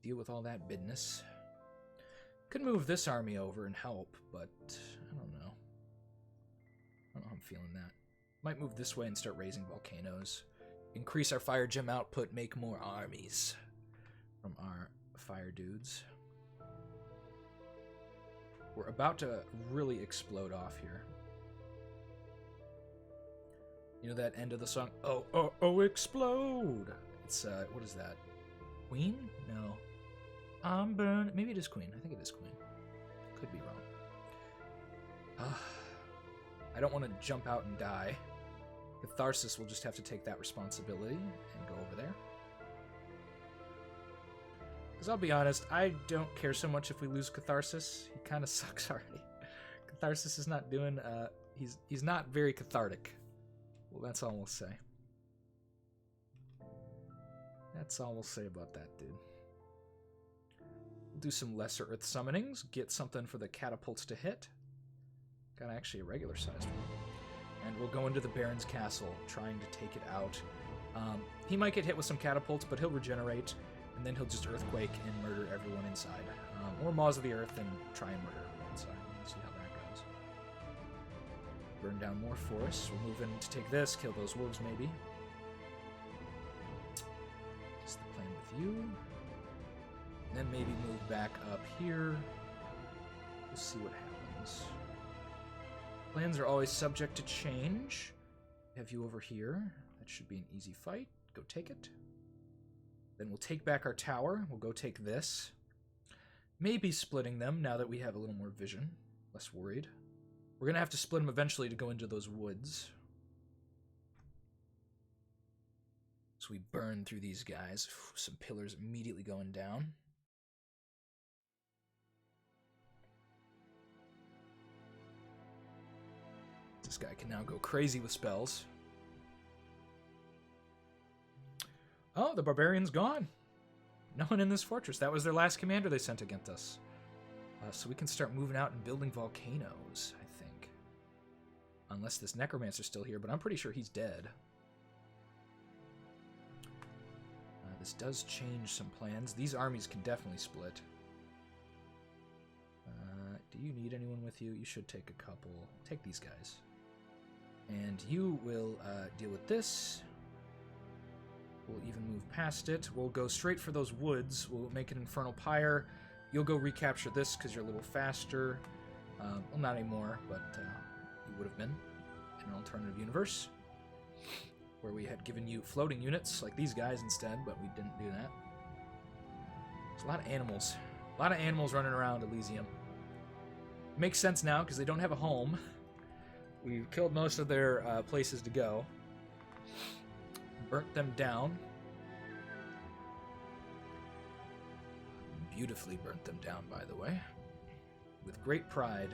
deal with all that business. Could move this army over and help, but I don't know. I don't know how I'm feeling that. Might move this way and start raising volcanoes. Increase our fire gem output, make more armies from our fire dudes. We're about to really explode off here. You know that end of the song? Oh, oh, oh, explode! It's, what is that? Queen? No. I'm burning. Maybe it is Queen. I think it is Queen. Could be wrong. I don't want to jump out and die. Catharsis will just have to take that responsibility and go over there. Because I'll be honest, I don't care so much if we lose Catharsis. He kind of sucks already. Catharsis is not doing, he's not very cathartic. Well, that's all we'll say. That's all we'll say about that, dude. We'll do some lesser earth summonings, get something for the catapults to hit. Got actually a regular sized one. And we'll go into the Baron's castle, trying to take it out. He might get hit with some catapults, but he'll regenerate, and then he'll just earthquake and murder everyone inside. Or Maws of the Earth and try and murder everyone inside. We'll see how that goes. Burn down more forests. We'll move in to take this, kill those wolves maybe. That's the plan with you. And then maybe move back up here. We'll see what happens. Plans are always subject to change. Have you over here. That should be an easy fight. Go take it. Then we'll take back our tower. We'll go take this. Maybe splitting them now that we have a little more vision. Less worried. We're going to have to split them eventually to go into those woods. So we burn through these guys. Some pillars immediately going down. This guy can now go crazy with spells. Oh, the barbarian's gone. No one in this fortress. That was their last commander they sent against us. So we can start moving out and building volcanoes, I think. Unless this necromancer's still here, but I'm pretty sure he's dead. This does change some plans. These armies can definitely split. Do you need anyone with you? You should take a couple. Take these guys. And you will deal with this. We'll even move past it. We'll go straight for those woods. We'll make an Infernal Pyre. You'll go recapture this because you're a little faster. Well, not anymore, but you would have been in an alternative universe where we had given you floating units like these guys instead, but we didn't do that. There's a lot of animals. A lot of animals running around Elysium. Makes sense now because they don't have a home. We've killed most of their places to go. Burnt them down. Beautifully burnt them down, by the way. With great pride.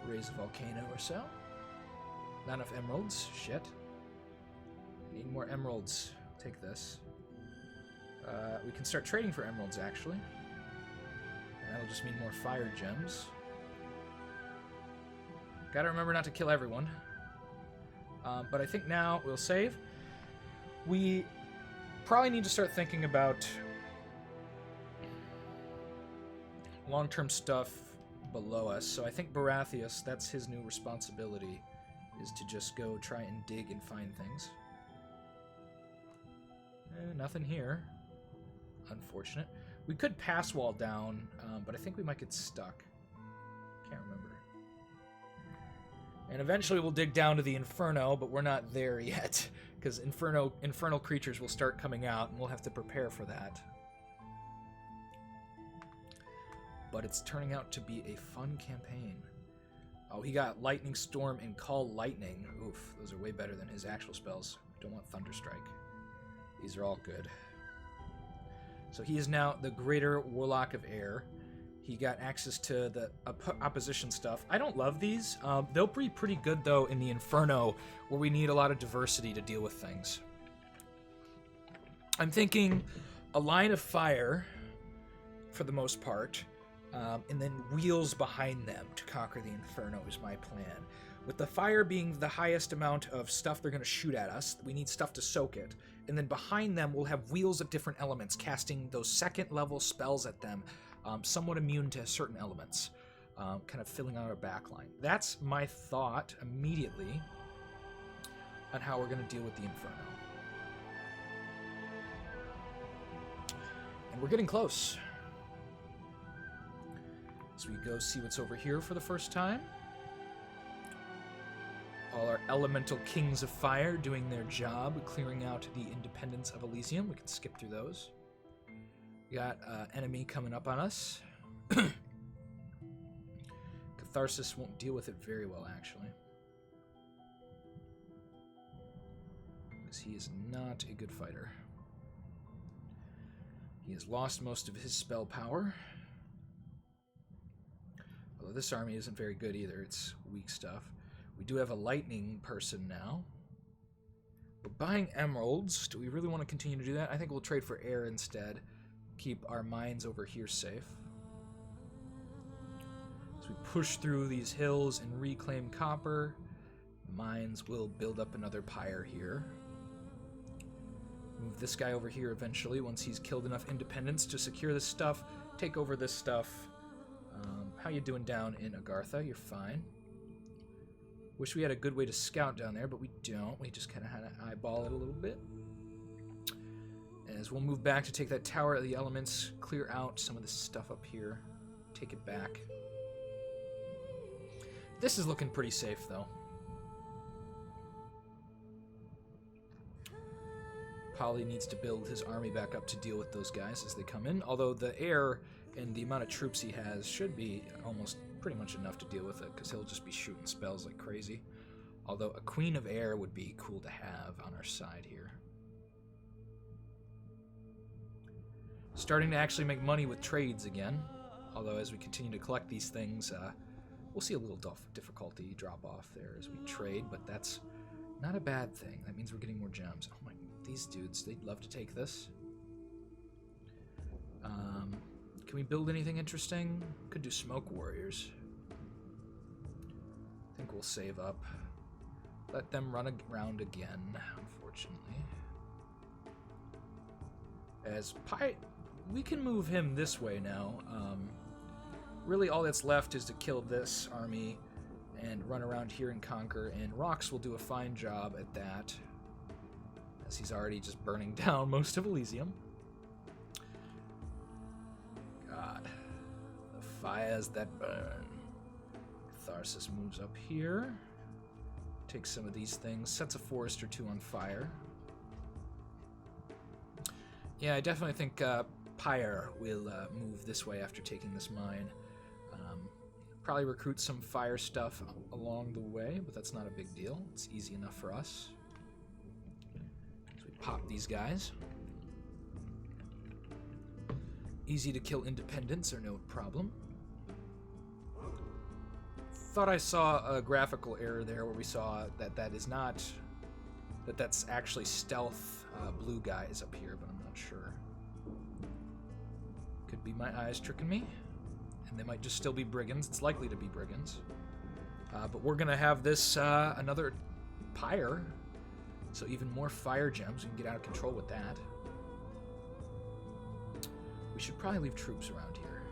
Raise a volcano or so. Not enough emeralds. Shit. Need more emeralds. I'll take this. We can start trading for emeralds, actually. And that'll just mean more fire gems. Gotta remember not to kill everyone. But I think now we'll save. We probably need to start thinking about long-term stuff below us. So I think Baratheus, that's his new responsibility, is to just go try and dig and find things. Nothing here. Unfortunate. We could pass wall down, but I think we might get stuck. Can't remember. And eventually we'll dig down to the Inferno, but we're not there yet, because infernal creatures will start coming out, and we'll have to prepare for that. But it's turning out to be a fun campaign. Oh, he got Lightning Storm and Call Lightning. Oof, those are way better than his actual spells. Don't want Thunderstrike. These are all good. So he is now the Greater Warlock of Air. He got access to the opposition stuff. I don't love these. They'll be pretty good, though, in the Inferno, where we need a lot of diversity to deal with things. I'm thinking a line of fire, for the most part, and then wheels behind them to conquer the Inferno is my plan. With the fire being the highest amount of stuff they're going to shoot at us, we need stuff to soak it. And then behind them, we'll have wheels of different elements, casting those second-level spells at them, somewhat immune to certain elements, kind of filling out our backline. That's my thought immediately on how we're going to deal with the Inferno. And we're getting close. So we go see what's over here for the first time. All our elemental kings of fire doing their job, clearing out the independence of Elysium. We can skip through those. We got enemy coming up on us. Catharsis won't deal with it very well, actually. Because he is not a good fighter. He has lost most of his spell power. Although this army isn't very good either. It's weak stuff. We do have a lightning person now. We're buying emeralds. Do we really want to continue to do that? I think we'll trade for air instead. Keep our mines over here safe. As we push through these hills and reclaim copper, mines will build up another pyre here. Move this guy over here eventually once he's killed enough independents to secure this stuff. Take over this stuff. How you doing down in Agartha? You're fine. Wish we had a good way to scout down there, but we don't. We just kind of had to eyeball it a little bit. As we'll move back to take that Tower of the Elements, clear out some of this stuff up here, take it back. This is looking pretty safe, though. Polly needs to build his army back up to deal with those guys as they come in, although the air and the amount of troops he has should be almost pretty much enough to deal with it, because he'll just be shooting spells like crazy. Although a Queen of Air would be cool to have on our side here. Starting to actually make money with trades again, although as we continue to collect these things, we'll see a little difficulty drop off there as we trade, but that's not a bad thing. That means we're getting more gems. Oh my, these dudes, they'd love to take this. Can we build anything interesting? Could do smoke warriors. I think we'll save up. Let them run around again, unfortunately. As we can move him this way now. Really all that's left is to kill this army and run around here and conquer, and Rox will do a fine job at that, as he's already just burning down most of Elysium. God. The fires that burn. Catharsis moves up here. Takes some of these things. Sets a forest or two on fire. Yeah, I definitely think Pyre will move this way after taking this mine. Probably recruit some fire stuff along the way, but that's not a big deal. It's easy enough for us. So we pop these guys. Easy to kill independents are no problem. Thought I saw a graphical error there where we saw that that's actually stealth blue guys up here, but I'm not sure. Could be my eyes tricking me, and they might just still be brigands. It's likely to be brigands. But we're gonna have this another pyre, so even more fire gems. We can get out of control with that. We should probably leave troops around here.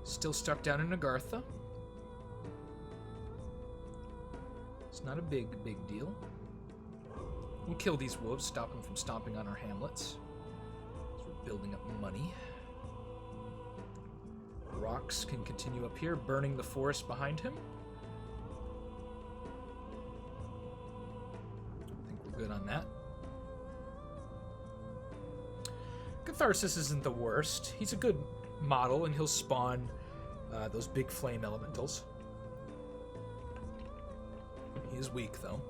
Still stuck down in Agartha. It's not a big deal. We'll kill these wolves, stop them from stomping on our hamlets. So we're building up money. Rocks can continue up here, burning the forest behind him. I think we're good on that. Catharsis isn't the worst. He's a good model, and he'll spawn those big flame elementals. He is weak, though.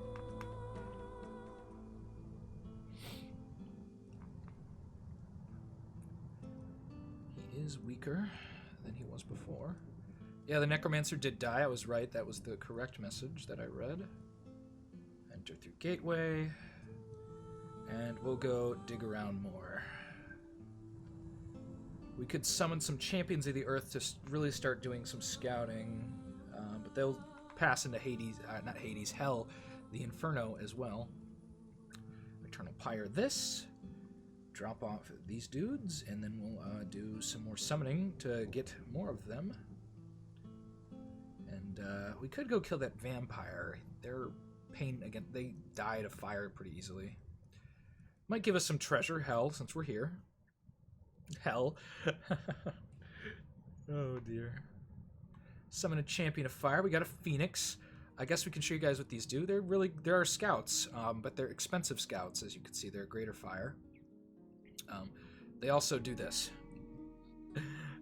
He is weaker than he was before. Yeah, the Necromancer did die. I was right. That was the correct message that I read. Enter through gateway. And we'll go dig around more. We could summon some Champions of the Earth to really start doing some scouting, but they'll pass into Hades, not Hades, Hell, the Inferno as well. Eternal Pyre this, drop off these dudes, and then we'll do some more summoning to get more of them. And we could go kill that vampire. They're pain again. They die to fire pretty easily. Might give us some treasure, Hell, since we're here. Hell. Oh dear. Summon a champion of fire. We got a phoenix. I guess we can show you guys what these do. There are scouts, but they're expensive scouts, as you can see. They're greater fire. They also do this.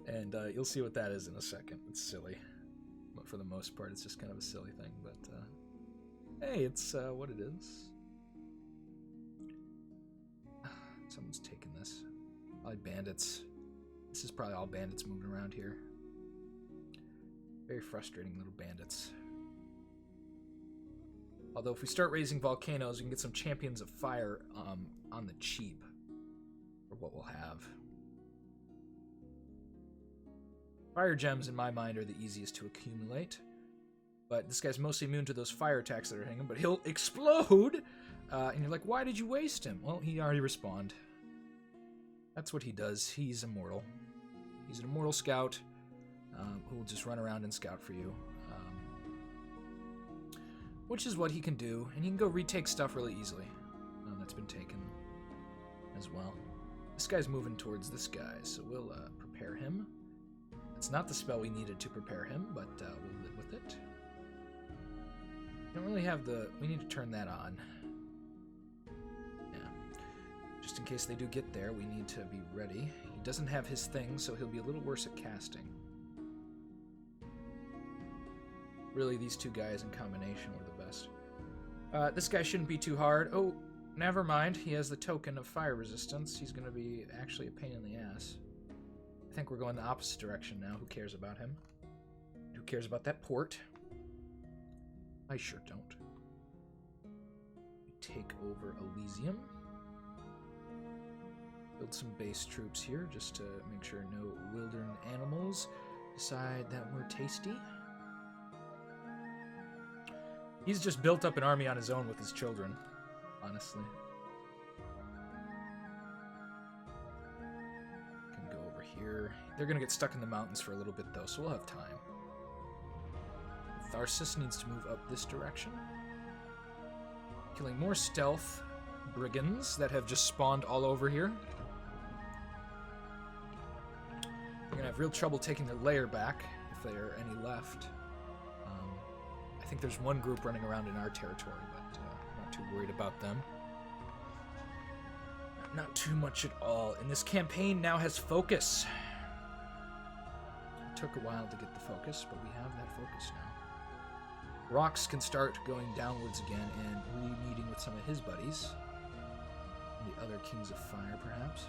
And you'll see what that is in a second. It's silly. But for the most part, it's just kind of a silly thing. But hey, it's what it is. Someone's taking this. Probably bandits. This is probably all bandits moving around here. Very frustrating little bandits. Although if we start raising volcanoes, we can get some champions of fire on the cheap. For what we'll have. Fire gems, in my mind, are the easiest to accumulate. But this guy's mostly immune to those fire attacks that are hitting him, but he'll explode! And you're like, why did you waste him? Well, he already respawned. That's what he does. He's immortal. He's an immortal scout who will just run around and scout for you. Which is what he can do. And he can go retake stuff really easily. That's been taken as well. This guy's moving towards this guy, so we'll prepare him. It's not the spell we needed to prepare him, but we'll live with it. Don't really have the... We need to turn that on. Just in case they do get there, we need to be ready. He doesn't have his thing, so he'll be a little worse at casting. Really, these two guys in combination were the best. This guy shouldn't be too hard. Oh, never mind. He has the token of fire resistance. He's going to be actually a pain in the ass. I think we're going the opposite direction now. Who cares about him? Who cares about that port? I sure don't. We take over Elysium. Build some base troops here just to make sure no wilderness animals decide that we're tasty. He's just built up an army on his own with his children, honestly. Can go over here. They're gonna get stuck in the mountains for a little bit though, so we'll have time. Tharsis needs to move up this direction. Killing more stealth brigands that have just spawned all over here. They're gonna have real trouble taking their lair back, if there are any left. I think there's one group running around in our territory, but I'm not too worried about them. Not too much at all. And this campaign now has focus. It took a while to get the focus, but we have that focus now. Rocks can start going downwards again and re-meeting with some of his buddies. The other Kings of Fire, perhaps.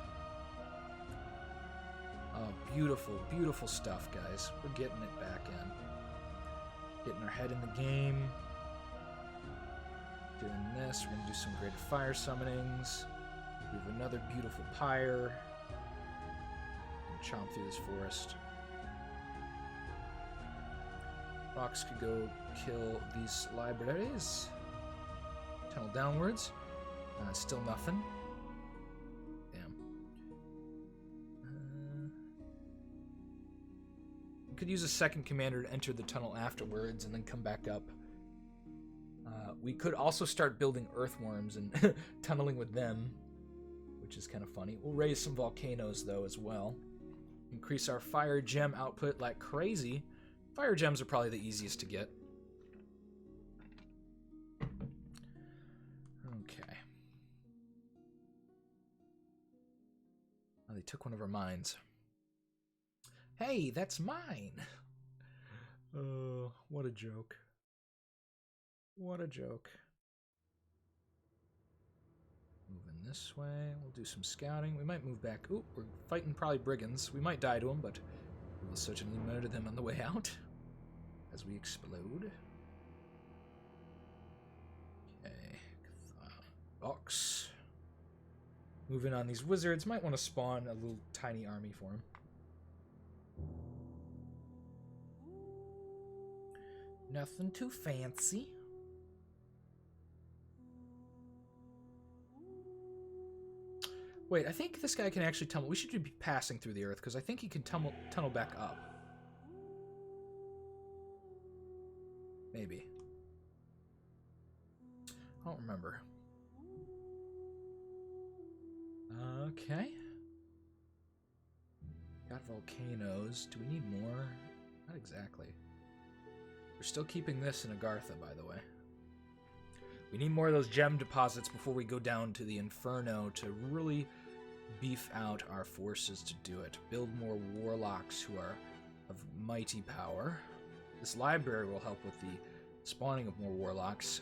Oh, beautiful, beautiful stuff, guys. We're getting it back in. Getting our head in the game. Doing this. We're going to do some greater fire summonings. We have another beautiful pyre. And chomp through this forest. Rocks could go kill these libraries. Tunnel downwards. Still nothing. Damn. We could use a second commander to enter the tunnel afterwards and then come back up. We could also start building earthworms and tunneling with them, which is kind of funny. We'll raise some volcanoes, though, as well. Increase our fire gem output like crazy. Fire gems are probably the easiest to get. Okay. Oh, they took one of our mines. Hey, that's mine! Oh, what a joke. What a joke. Moving this way. We'll do some scouting. We might move back. Ooh, we're fighting probably brigands. We might die to them, but we will certainly murder them on the way out as we explode. Okay. Box. Moving on, these wizards might want to spawn a little tiny army for them. Nothing too fancy. Wait, I think this guy can actually tunnel. We should be passing through the earth, because I think he can tunnel back up. Maybe. I don't remember. Okay. Got volcanoes. Do we need more? Not exactly. We're still keeping this in Agartha, by the way. We need more of those gem deposits before we go down to the Inferno to really beef out our forces to do it. Build more Warlocks who are of mighty power. This library will help with the spawning of more Warlocks.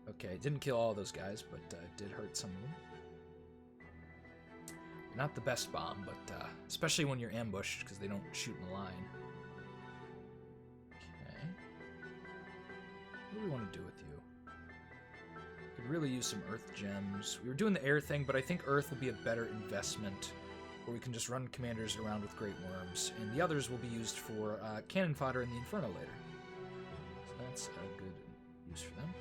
Okay, didn't kill all those guys, but did hurt some of them. Not the best bomb, but especially when you're ambushed, because they don't shoot in a line. Okay. What do we want to do with you? Could really use some earth gems. We were doing the air thing, but I think earth will be a better investment, where we can just run commanders around with great worms, and the others will be used for cannon fodder in the Inferno later. So that's a good use for them.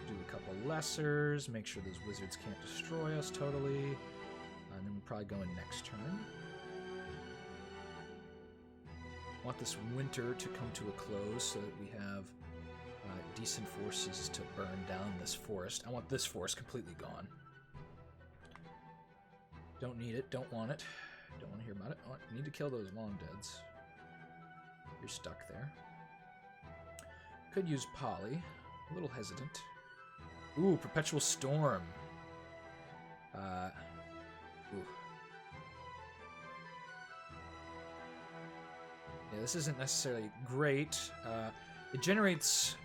Do a couple lessers, make sure those wizards can't destroy us totally, and then we'll probably go in next turn. Want this winter to come to a close so that we have decent forces to burn down this forest. I want this forest completely gone. Don't need it, don't want it. Don't want to hear about it. Oh, I need to kill those long deads. You're stuck there. Could use Poly. A little hesitant. Ooh, Perpetual Storm. Ooh. Yeah, this isn't necessarily great. It generates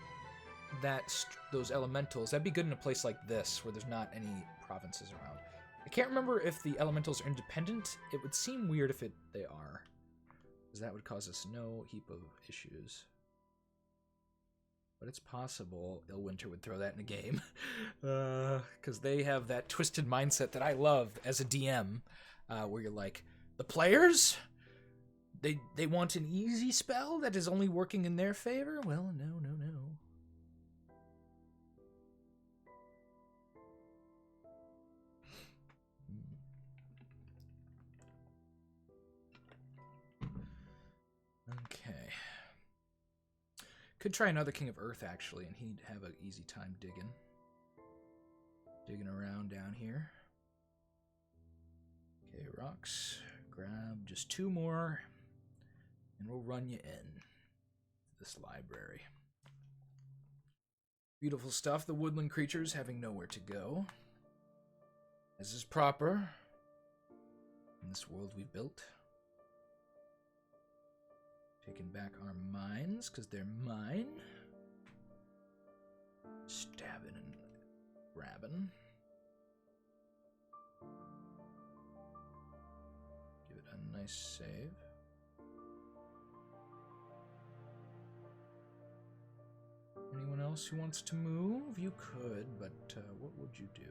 those elementals. That'd be good in a place like this, where there's not any provinces around. I can't remember if the elementals are independent. It would seem weird if they are, because that would cause us no heap of issues. But it's possible Illwinter would throw that in a game, because they have that twisted mindset that I love as a DM, where you're like, the players, they want an easy spell that is only working in their favor? Well, no. Okay. Could try another King of Earth, actually, and he'd have an easy time digging. Digging around down here. Okay, rocks. Grab just 2 more, and we'll run you in this library. Beautiful stuff. The woodland creatures having nowhere to go. This is proper in this world we've built. Taking back our mines, because they're mine. Stabbing and grabbing. Give it a nice save. Anyone else who wants to move? You could, but what would you do?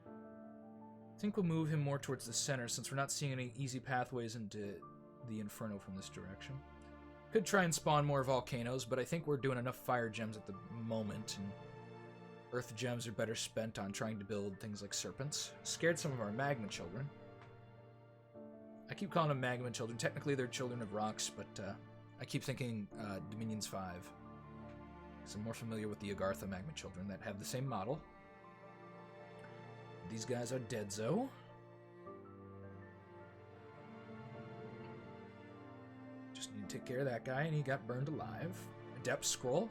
I think we'll move him more towards the center since we're not seeing any easy pathways into the Inferno from this direction. Could try and spawn more volcanoes, but I think we're doing enough fire gems at the moment, and earth gems are better spent on trying to build things like serpents. Scared some of our magma children. I keep calling them magma children. Technically, they're children of rocks, but I keep thinking Dominions 5. Because I'm more familiar with the Agartha magma children that have the same model. These guys are Deadzo. Just need to take care of that guy, and he got burned alive. A depth scroll.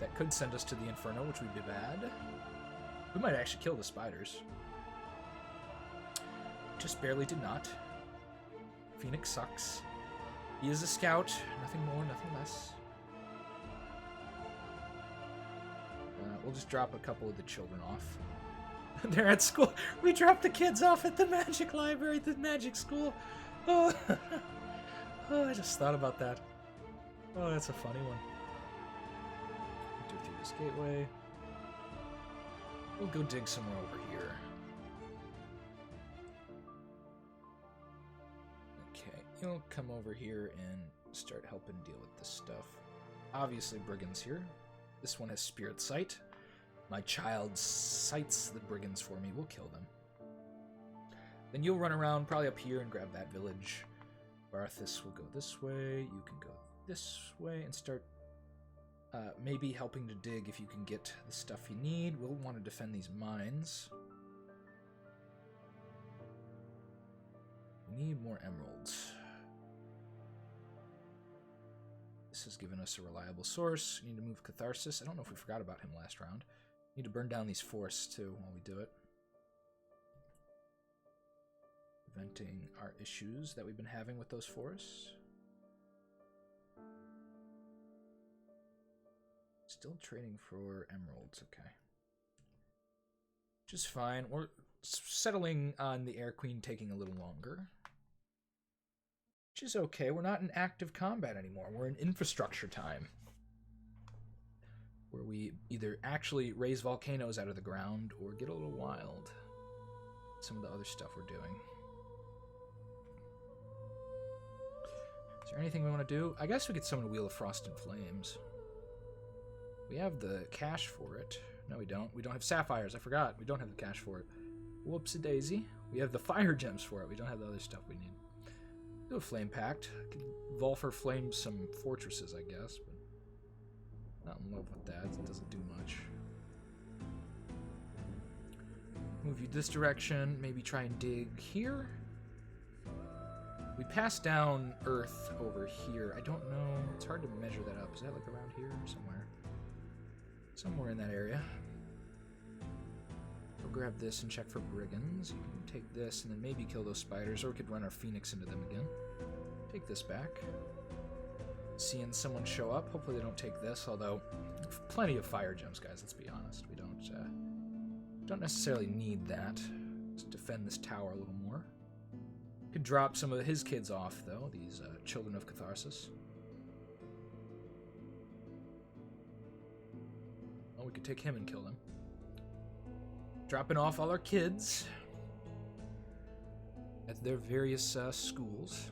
That could send us to the Inferno, which would be bad. We might actually kill the spiders. Just barely did not. Phoenix sucks. He is a scout. Nothing more, nothing less. We'll just drop a couple of the children off. They're at school. We dropped the kids off at the magic library, the magic school. Oh, oh, I just thought about that. Oh, that's a funny one. Enter through this gateway. We'll go dig somewhere over here. Okay, you'll come over here and start helping deal with this stuff. Obviously, brigands here. This one has spirit sight. My child sights the brigands for me. We'll kill them. Then you'll run around probably up here and grab that village. Barthas will go this way. You can go this way and start maybe helping to dig if you can get the stuff you need. We'll want to defend these mines. We need more emeralds. This has given us a reliable source. We need to move Catharsis. I don't know if we forgot about him last round. We need to burn down these forests too while we do it. Preventing our issues that we've been having with those forests. Still trading for emeralds, okay. Which is fine. We're settling on the Air Queen taking a little longer. Which is okay. We're not in active combat anymore. We're in infrastructure time. Where we either actually raise volcanoes out of the ground or get a little wild. Some of the other stuff we're doing. Is there anything we want to do? I guess we could summon a Wheel of Frost and Flames. We have the cash for it. No, we don't. We don't have sapphires. I forgot. We don't have the cash for it. Whoopsie-daisy. We have the fire gems for it. We don't have the other stuff we need. Do a flame pact. I could Volfer flame some fortresses, I guess, but not in love with that. It doesn't do much. Move you this direction. Maybe try and dig here. We passed down earth over here. I don't know. It's hard to measure that up. Is that like around here or somewhere? Somewhere in that area. We'll grab this and check for brigands. You can take this and then maybe kill those spiders, or we could run our phoenix into them again. Take this back. Seeing someone show up. Hopefully they don't take this, although plenty of fire gems, guys. Let's be honest. We don't necessarily need that. Just defend this tower a little more. Could drop some of his kids off, though. These children of Catharsis. Oh, we could take him and kill them. Dropping off all our kids at their various schools.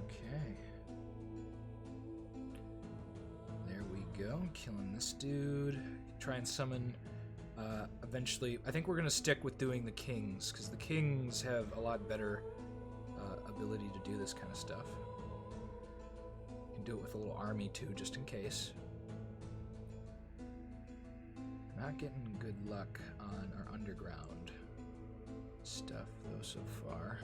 Okay. There we go. Killing this dude. Try and summon... eventually, I think we're going to stick with doing the kings, because the kings have a lot better ability to do this kind of stuff. You can do it with a little army too, just in case. Not getting good luck on our underground. stuff, though, so far.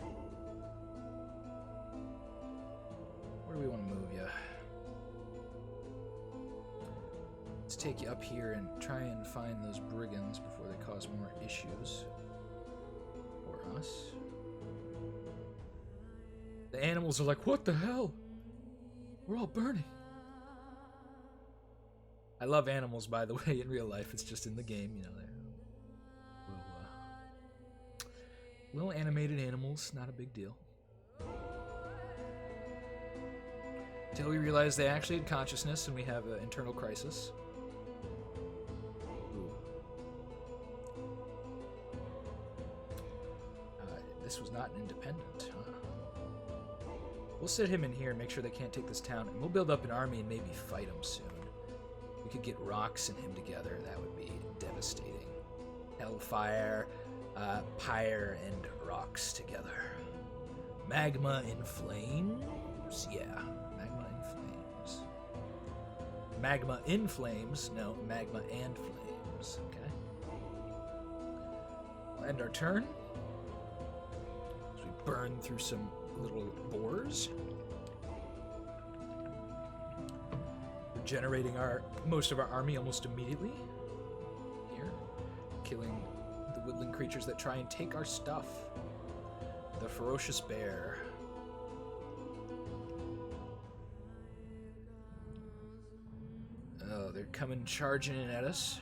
Where do we want to move you? Let's take you up here and try and find those brigands before they cause more issues for us. The animals are like, what the hell? We're all burning. I love animals, by the way, in real life. It's just in the game, you know. They're little animated animals, not a big deal. Until we realize they actually had consciousness and we have an internal crisis. This was not an independent, huh? We'll sit him in here and make sure they can't take this town, and we'll build up an army and maybe fight him soon. We could get Rocks and him together. That would be devastating. Hellfire, Pyre, and Rocks together. Magma in flames? Yeah, magma in flames. Magma in flames? No, magma and flames. Okay. We'll end our turn. As we burn through some little boars. Generating most of our army almost immediately. Here. Killing the woodland creatures that try and take our stuff. The ferocious bear. Oh, they're coming charging in at us.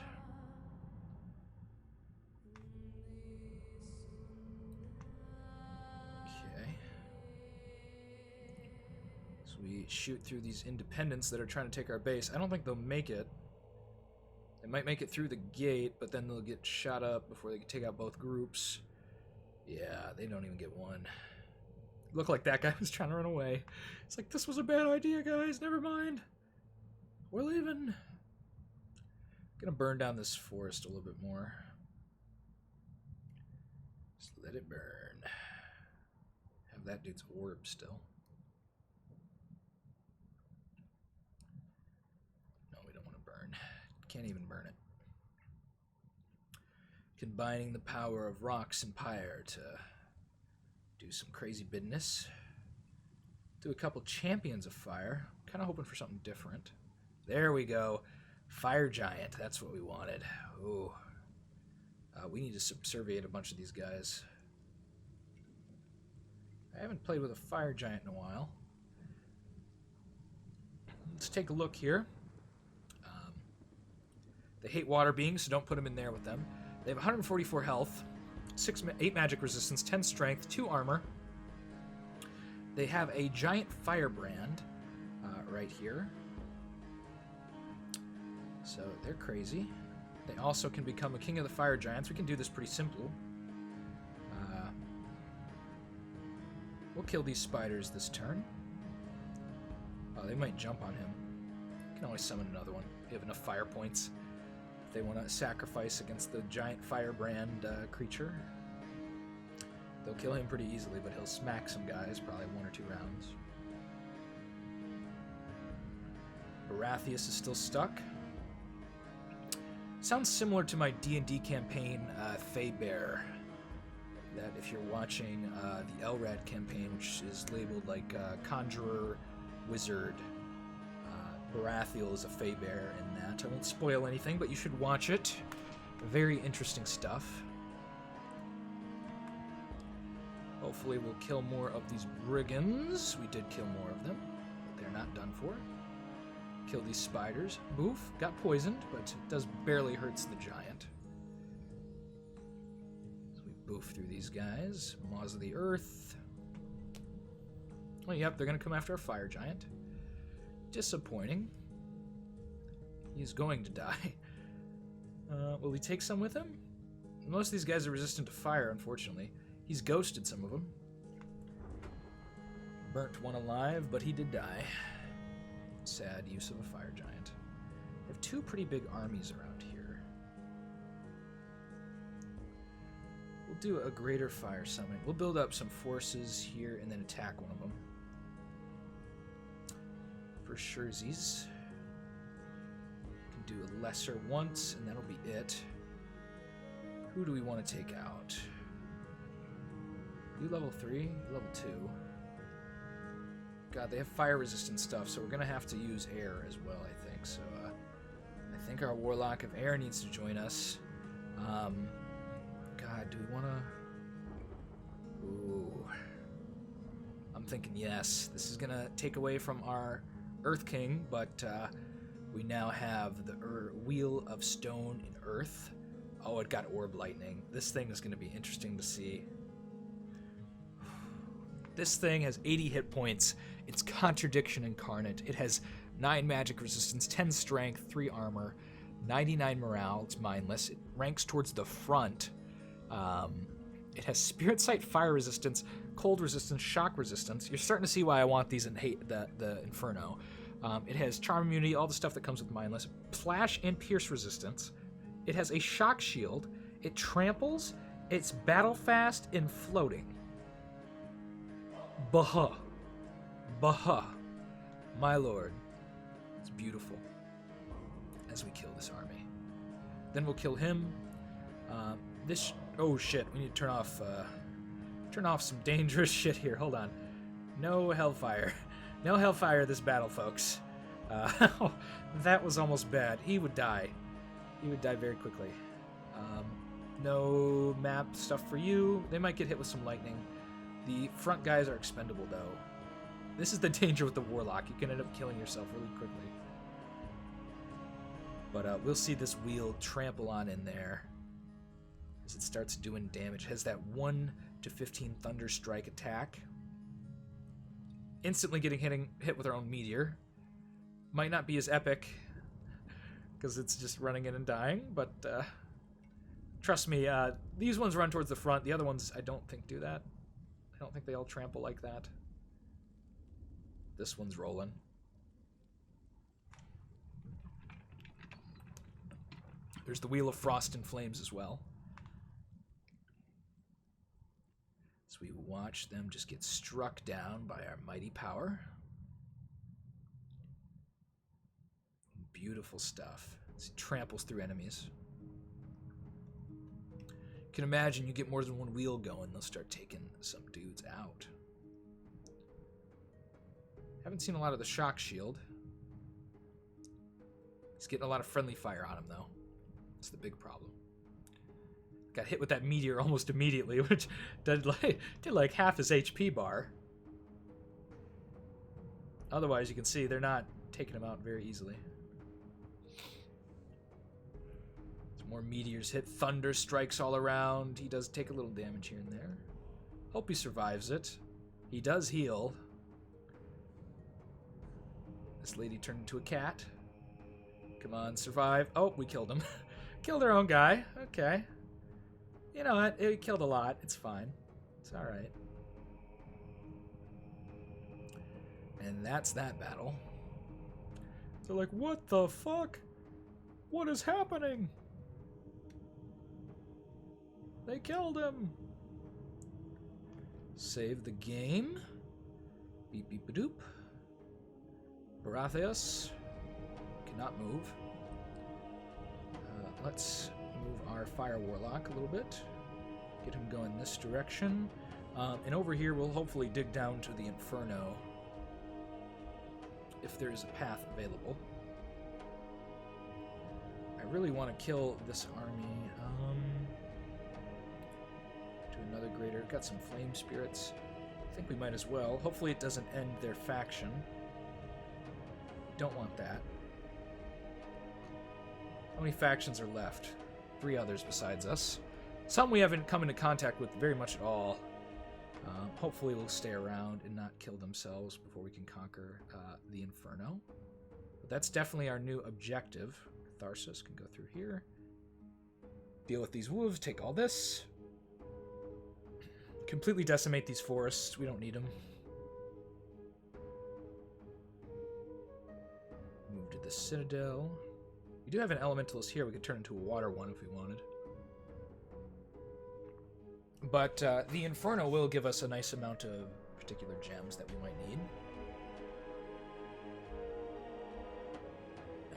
We shoot through these independents that are trying to take our base. I don't think they'll make it. They might make it through the gate, but then they'll get shot up before they can take out both groups. Yeah, they don't even get one. Looked like that guy was trying to run away. It's like, this was a bad idea, guys. Never mind. We're leaving. Gonna burn down this forest a little bit more. Just let it burn. Have that dude's orb still. Can't even burn it. Combining the power of Rocks and Pyre to do some crazy business. Do a couple champions of fire. Kind of hoping for something different. There we go. Fire giant. That's what we wanted. Ooh. We need to subserviate a bunch of these guys. I haven't played with a fire giant in a while. Let's take a look here. They hate water beings, so don't put them in there with them. They have 144 health, 8 magic resistance, 10 strength, 2 armor. They have a giant firebrand right here. So they're crazy. They also can become a king of the fire giants. We can do this pretty simple. We'll kill these spiders this turn. Oh, they might jump on him. You can always summon another one. We have enough fire points. They want to sacrifice against the giant firebrand creature. They'll kill him pretty easily, but he'll smack some guys, probably 1 or 2 rounds. Baratheus is still stuck. Sounds similar to my D&D campaign, Bear. That if you're watching the Elrad campaign, which is labeled like Conjurer, Wizard, Baratheon is a Bear in that. I won't spoil anything, but you should watch it. Very interesting stuff. Hopefully we'll kill more of these brigands. We did kill more of them, but they're not done for. Kill these spiders. Boof, got poisoned, but it does barely hurts the giant. So we boof through these guys. Maws of the earth. Oh, yep, they're going to come after our fire giant. Disappointing. He's going to die. Will he take some with him? Most of these guys are resistant to fire, unfortunately. He's ghosted some of them. Burnt one alive, but he did die. Sad use of a fire giant. We have 2 pretty big armies around here. We'll do a greater fire summon. We'll build up some forces here and then attack one of them. For surezies. Can do a lesser once, and that'll be it. Who do we want to take out? You level 3? You level 2. God, they have fire resistant stuff, so we're gonna have to use air as well, I think. So, I think our Warlock of Air needs to join us. God, do we wanna... Ooh. I'm thinking yes. This is gonna take away from our Earth King, but we now have the Wheel of Stone and Earth. Oh, it got Orb Lightning. This thing is gonna be interesting to see. This thing has 80 hit points. It's Contradiction Incarnate. It has 9 magic resistance, 10 strength, 3 armor, 99 morale. It's mindless. It ranks towards the front. It has Spirit Sight, fire resistance, cold resistance, shock resistance. You're starting to see why I want these in the Inferno. It has charm immunity, all the stuff that comes with mindless, flash and pierce resistance. It has a shock shield. It tramples. It's battle fast and floating. Baha. Baha. My lord. It's beautiful. As we kill this army. Then we'll kill him. Oh shit, we need to turn off some dangerous shit here. Hold on. No hellfire. No hellfire this battle, folks. That was almost bad. He would die. He would die very quickly. No map stuff for you. They might get hit with some lightning. The front guys are expendable, though. This is the danger with the Warlock. You can end up killing yourself really quickly. But we'll see this wheel trample on in there as it starts doing damage. It has that 1 to 15 Thunder Strike attack. Instantly getting hit with our own meteor. Might not be as epic because it's just running in and dying, but trust me, these ones run towards the front. The other ones I don't think do that. I don't think they all trample like that. This one's rolling. There's the Wheel of Frost and Flames as well. So we watch them just get struck down by our mighty power. Beautiful stuff. It tramples through enemies. You can imagine you get more than one wheel going, they'll start taking some dudes out. Haven't seen a lot of the shock shield. He's getting a lot of friendly fire on him, though. That's the big problem. Got hit with that meteor almost immediately, which did like half his HP bar. Otherwise, you can see they're not taking him out very easily. More meteors hit, thunder strikes all around. He does take a little damage here and there. Hope he survives it. He does heal. This lady turned into a cat. Come on, survive. Oh, we killed him. Killed our own guy. Okay. You know what? It killed a lot. It's fine. It's alright. And that's that battle. They're like, what the fuck? What is happening? They killed him. Save the game. Beep beep ba doop. Baratheus cannot move. Let's move our Fire Warlock a little bit. Get him going this direction. And over here we'll hopefully dig down to the Inferno if there is a path available. I really want to kill this army. Another greater. Got some flame spirits. I think we might as well. Hopefully it doesn't end their faction. Don't want that. How many factions are left? 3 others besides us. Some we haven't come into contact with very much at all. Hopefully we'll stay around and not kill themselves before we can conquer the Inferno. But that's definitely our new objective. Catharsis can go through here. Deal with these wolves. Take all this. Completely decimate these forests. We don't need them. Move to the Citadel. We do have an Elementalist here. We could turn into a water one if we wanted. But the Inferno will give us a nice amount of particular gems that we might need.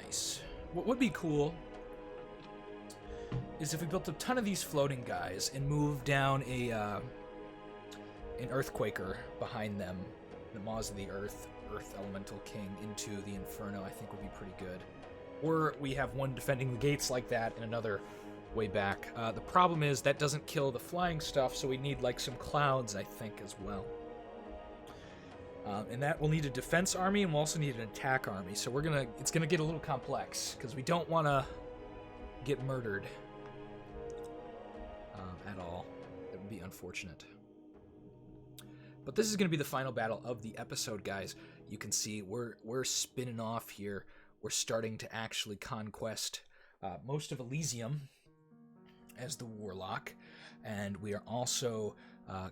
Nice. What would be cool is if we built a ton of these floating guys and moved down an Earthquaker behind them, the Maws of the Earth Elemental King into the Inferno, I think would be pretty good. Or we have one defending the gates like that and another way back. The problem is that doesn't kill the flying stuff, so we need like some clouds, I think, as well. And that will need a defense army, and we'll also need an attack army. So it's gonna get a little complex because we don't want to get murdered at all. That would be unfortunate. But this is going to be the final battle of the episode, guys. You can see we're spinning off here. We're starting to actually conquest most of Elysium as the Warlock, and we are also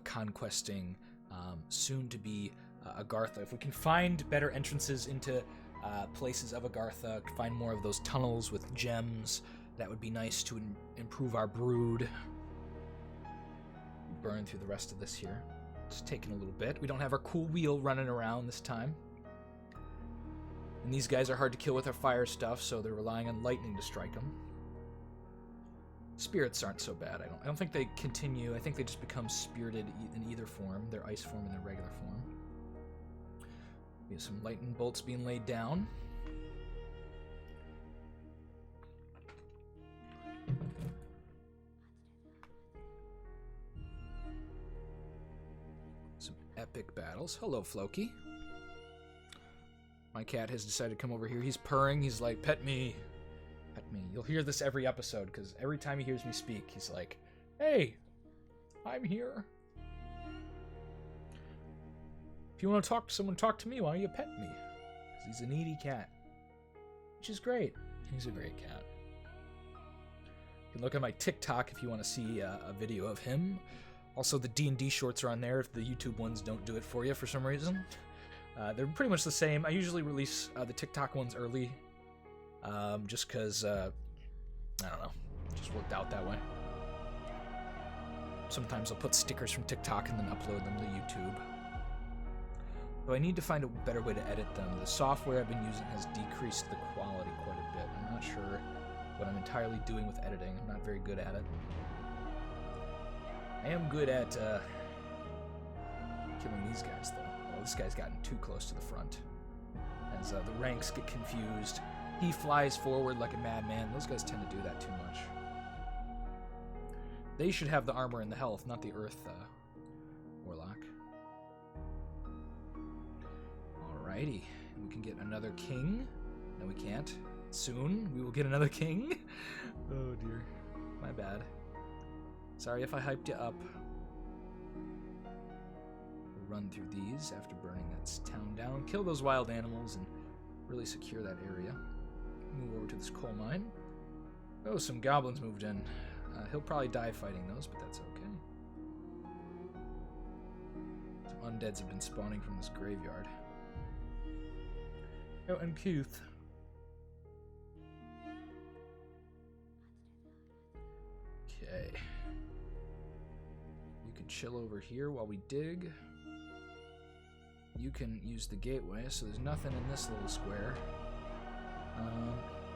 conquesting soon to be Agartha. If we can find better entrances into places of Agartha, find more of those tunnels with gems, that would be nice to improve our brood. Burn through the rest of this here. It's taking a little bit. We don't have our cool wheel running around this time. And these guys are hard to kill with our fire stuff, so they're relying on lightning to strike them. Spirits aren't so bad. I don't think they continue. I think they just become spirited in either form, their ice form and their regular form. We have some lightning bolts being laid down. Some epic battles. Hello, Floki. My cat has decided to come over here. He's purring. He's like, pet me. Pet me. You'll hear this every episode, because every time he hears me speak, he's like, hey, I'm here. If you want to talk to someone, talk to me. Why don't you pet me? Because he's a needy cat. Which is great. He's a great cat. You can look at my TikTok if you want to see a video of him. Also, the D&D shorts are on there if the YouTube ones don't do it for you for some reason. They're pretty much the same. I usually release the TikTok ones early, just because, I don't know, it just worked out that way. Sometimes I'll put stickers from TikTok and then upload them to YouTube. Though I need to find a better way to edit them. The software I've been using has decreased the quality quite a bit. I'm not sure what I'm entirely doing with editing. I'm not very good at it. I am good at killing these guys, though. Well, this guy's gotten too close to the front. As the ranks get confused, he flies forward like a madman. Those guys tend to do that too much. They should have the armor and the health, not the Earth Warlock. Alrighty. We can get another king. No, we can't. Soon, we will get another king. Oh, dear. My bad. Sorry if I hyped you up. We'll run through these after burning that town down. Kill those wild animals and really secure that area. Move over to this coal mine. Oh, some goblins moved in. He'll probably die fighting those, but that's okay. Some undeads have been spawning from this graveyard. Oh, and Keith. Okay. You can chill over here while we dig. You can use the gateway, so there's nothing in this little square.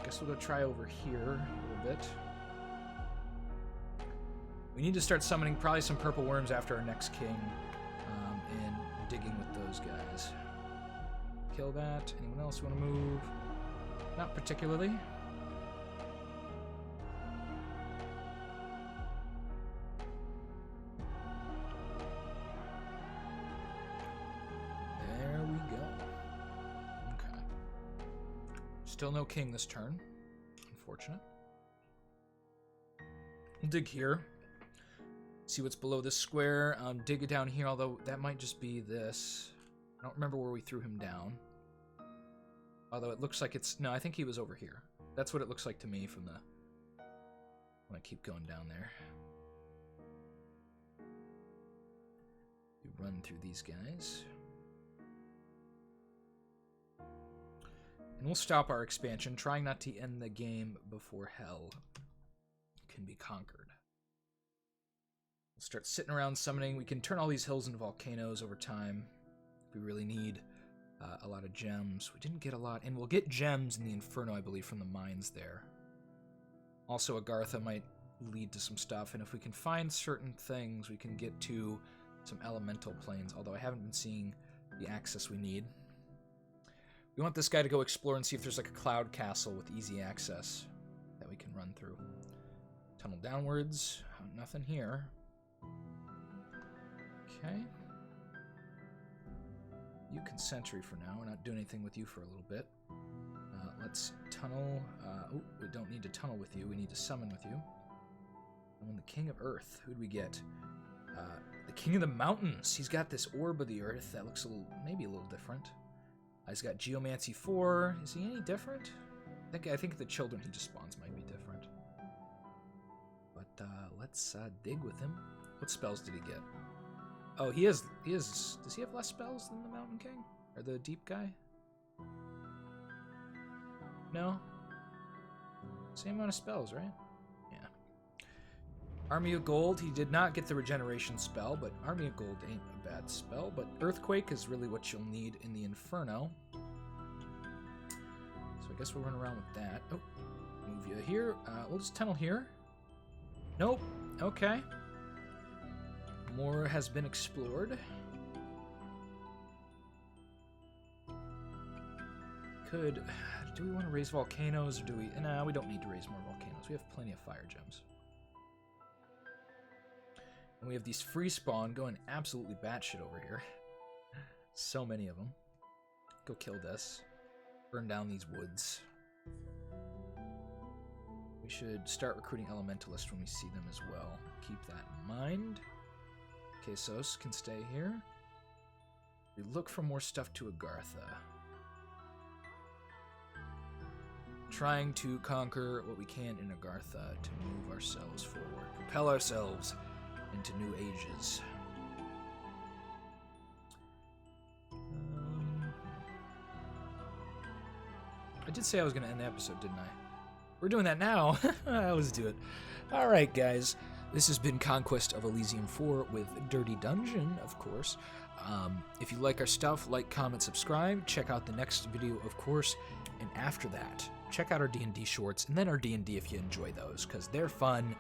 Guess we'll go try over here a little bit. We need to start summoning probably some purple worms after our next king, and digging with those guys. Kill that. Anyone else want to move? Not particularly. There we go. Okay. Still no king this turn. Unfortunate. We'll dig here. See what's below this square. Dig it down here, although that might just be this. I don't remember where we threw him down. Although it looks like it's... No, I think he was over here. That's what it looks like to me from the... When I keep going down there. We run through these guys. And we'll stop our expansion, trying not to end the game before hell can be conquered. We'll start sitting around summoning. We can turn all these hills into volcanoes over time. We really need a lot of gems. We didn't get a lot, and we'll get gems in the Inferno, I believe, from the mines there. Also, Agartha might lead to some stuff, and if we can find certain things, we can get to some elemental planes, although I haven't been seeing the access we need. We want this guy to go explore and see if there's like a cloud castle with easy access that we can run through. Tunnel downwards. Nothing here. Okay. You can sentry for now. We're not doing anything with you for a little bit. Let's tunnel. Oh, we don't need to tunnel with you. We need to summon with you. Summon the King of Earth. Who'd we get? The King of the Mountains. He's got this orb of the Earth that looks maybe a little different. He's got Geomancy 4. Is he any different? I think the children he just spawns might be different. But let's dig with him. What spells did he get? Oh, he has. Does he have less spells than the Mountain King? Or the Deep guy? No? Same amount of spells, right? Yeah. Army of Gold, he did not get the regeneration spell, but Army of Gold ain't a bad spell. But Earthquake is really what you'll need in the Inferno. So I guess we'll run around with that. Oh, move you here. We'll just tunnel here. Nope. Okay. More has been explored. Do we want to raise volcanoes, or do we... Nah, we don't need to raise more volcanoes. We have plenty of fire gems. And we have these free spawn going absolutely batshit over here. So many of them. Go kill this. Burn down these woods. We should start recruiting elementalists when we see them as well. Keep that in mind. Quesos can stay here. We look for more stuff to Agartha. Trying to conquer what we can in Agartha to move ourselves forward. Propel ourselves into new ages. I did say I was going to end the episode, didn't I? We're doing that now. Let's do it. Alright, guys. This has been Conquest of Elysium 4 with Dirty Dungeon, of course. If you like our stuff, like, comment, subscribe. Check out the next video, of course. And after that, check out our D&D shorts, and then our D&D if you enjoy those, because they're fun.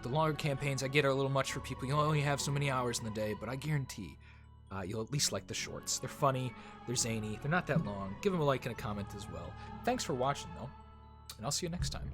The longer campaigns I get are a little much for people. You only have so many hours in the day, but I guarantee you'll at least like the shorts. They're funny, they're zany, they're not that long. Give them a like and a comment as well. Thanks for watching, though, and I'll see you next time.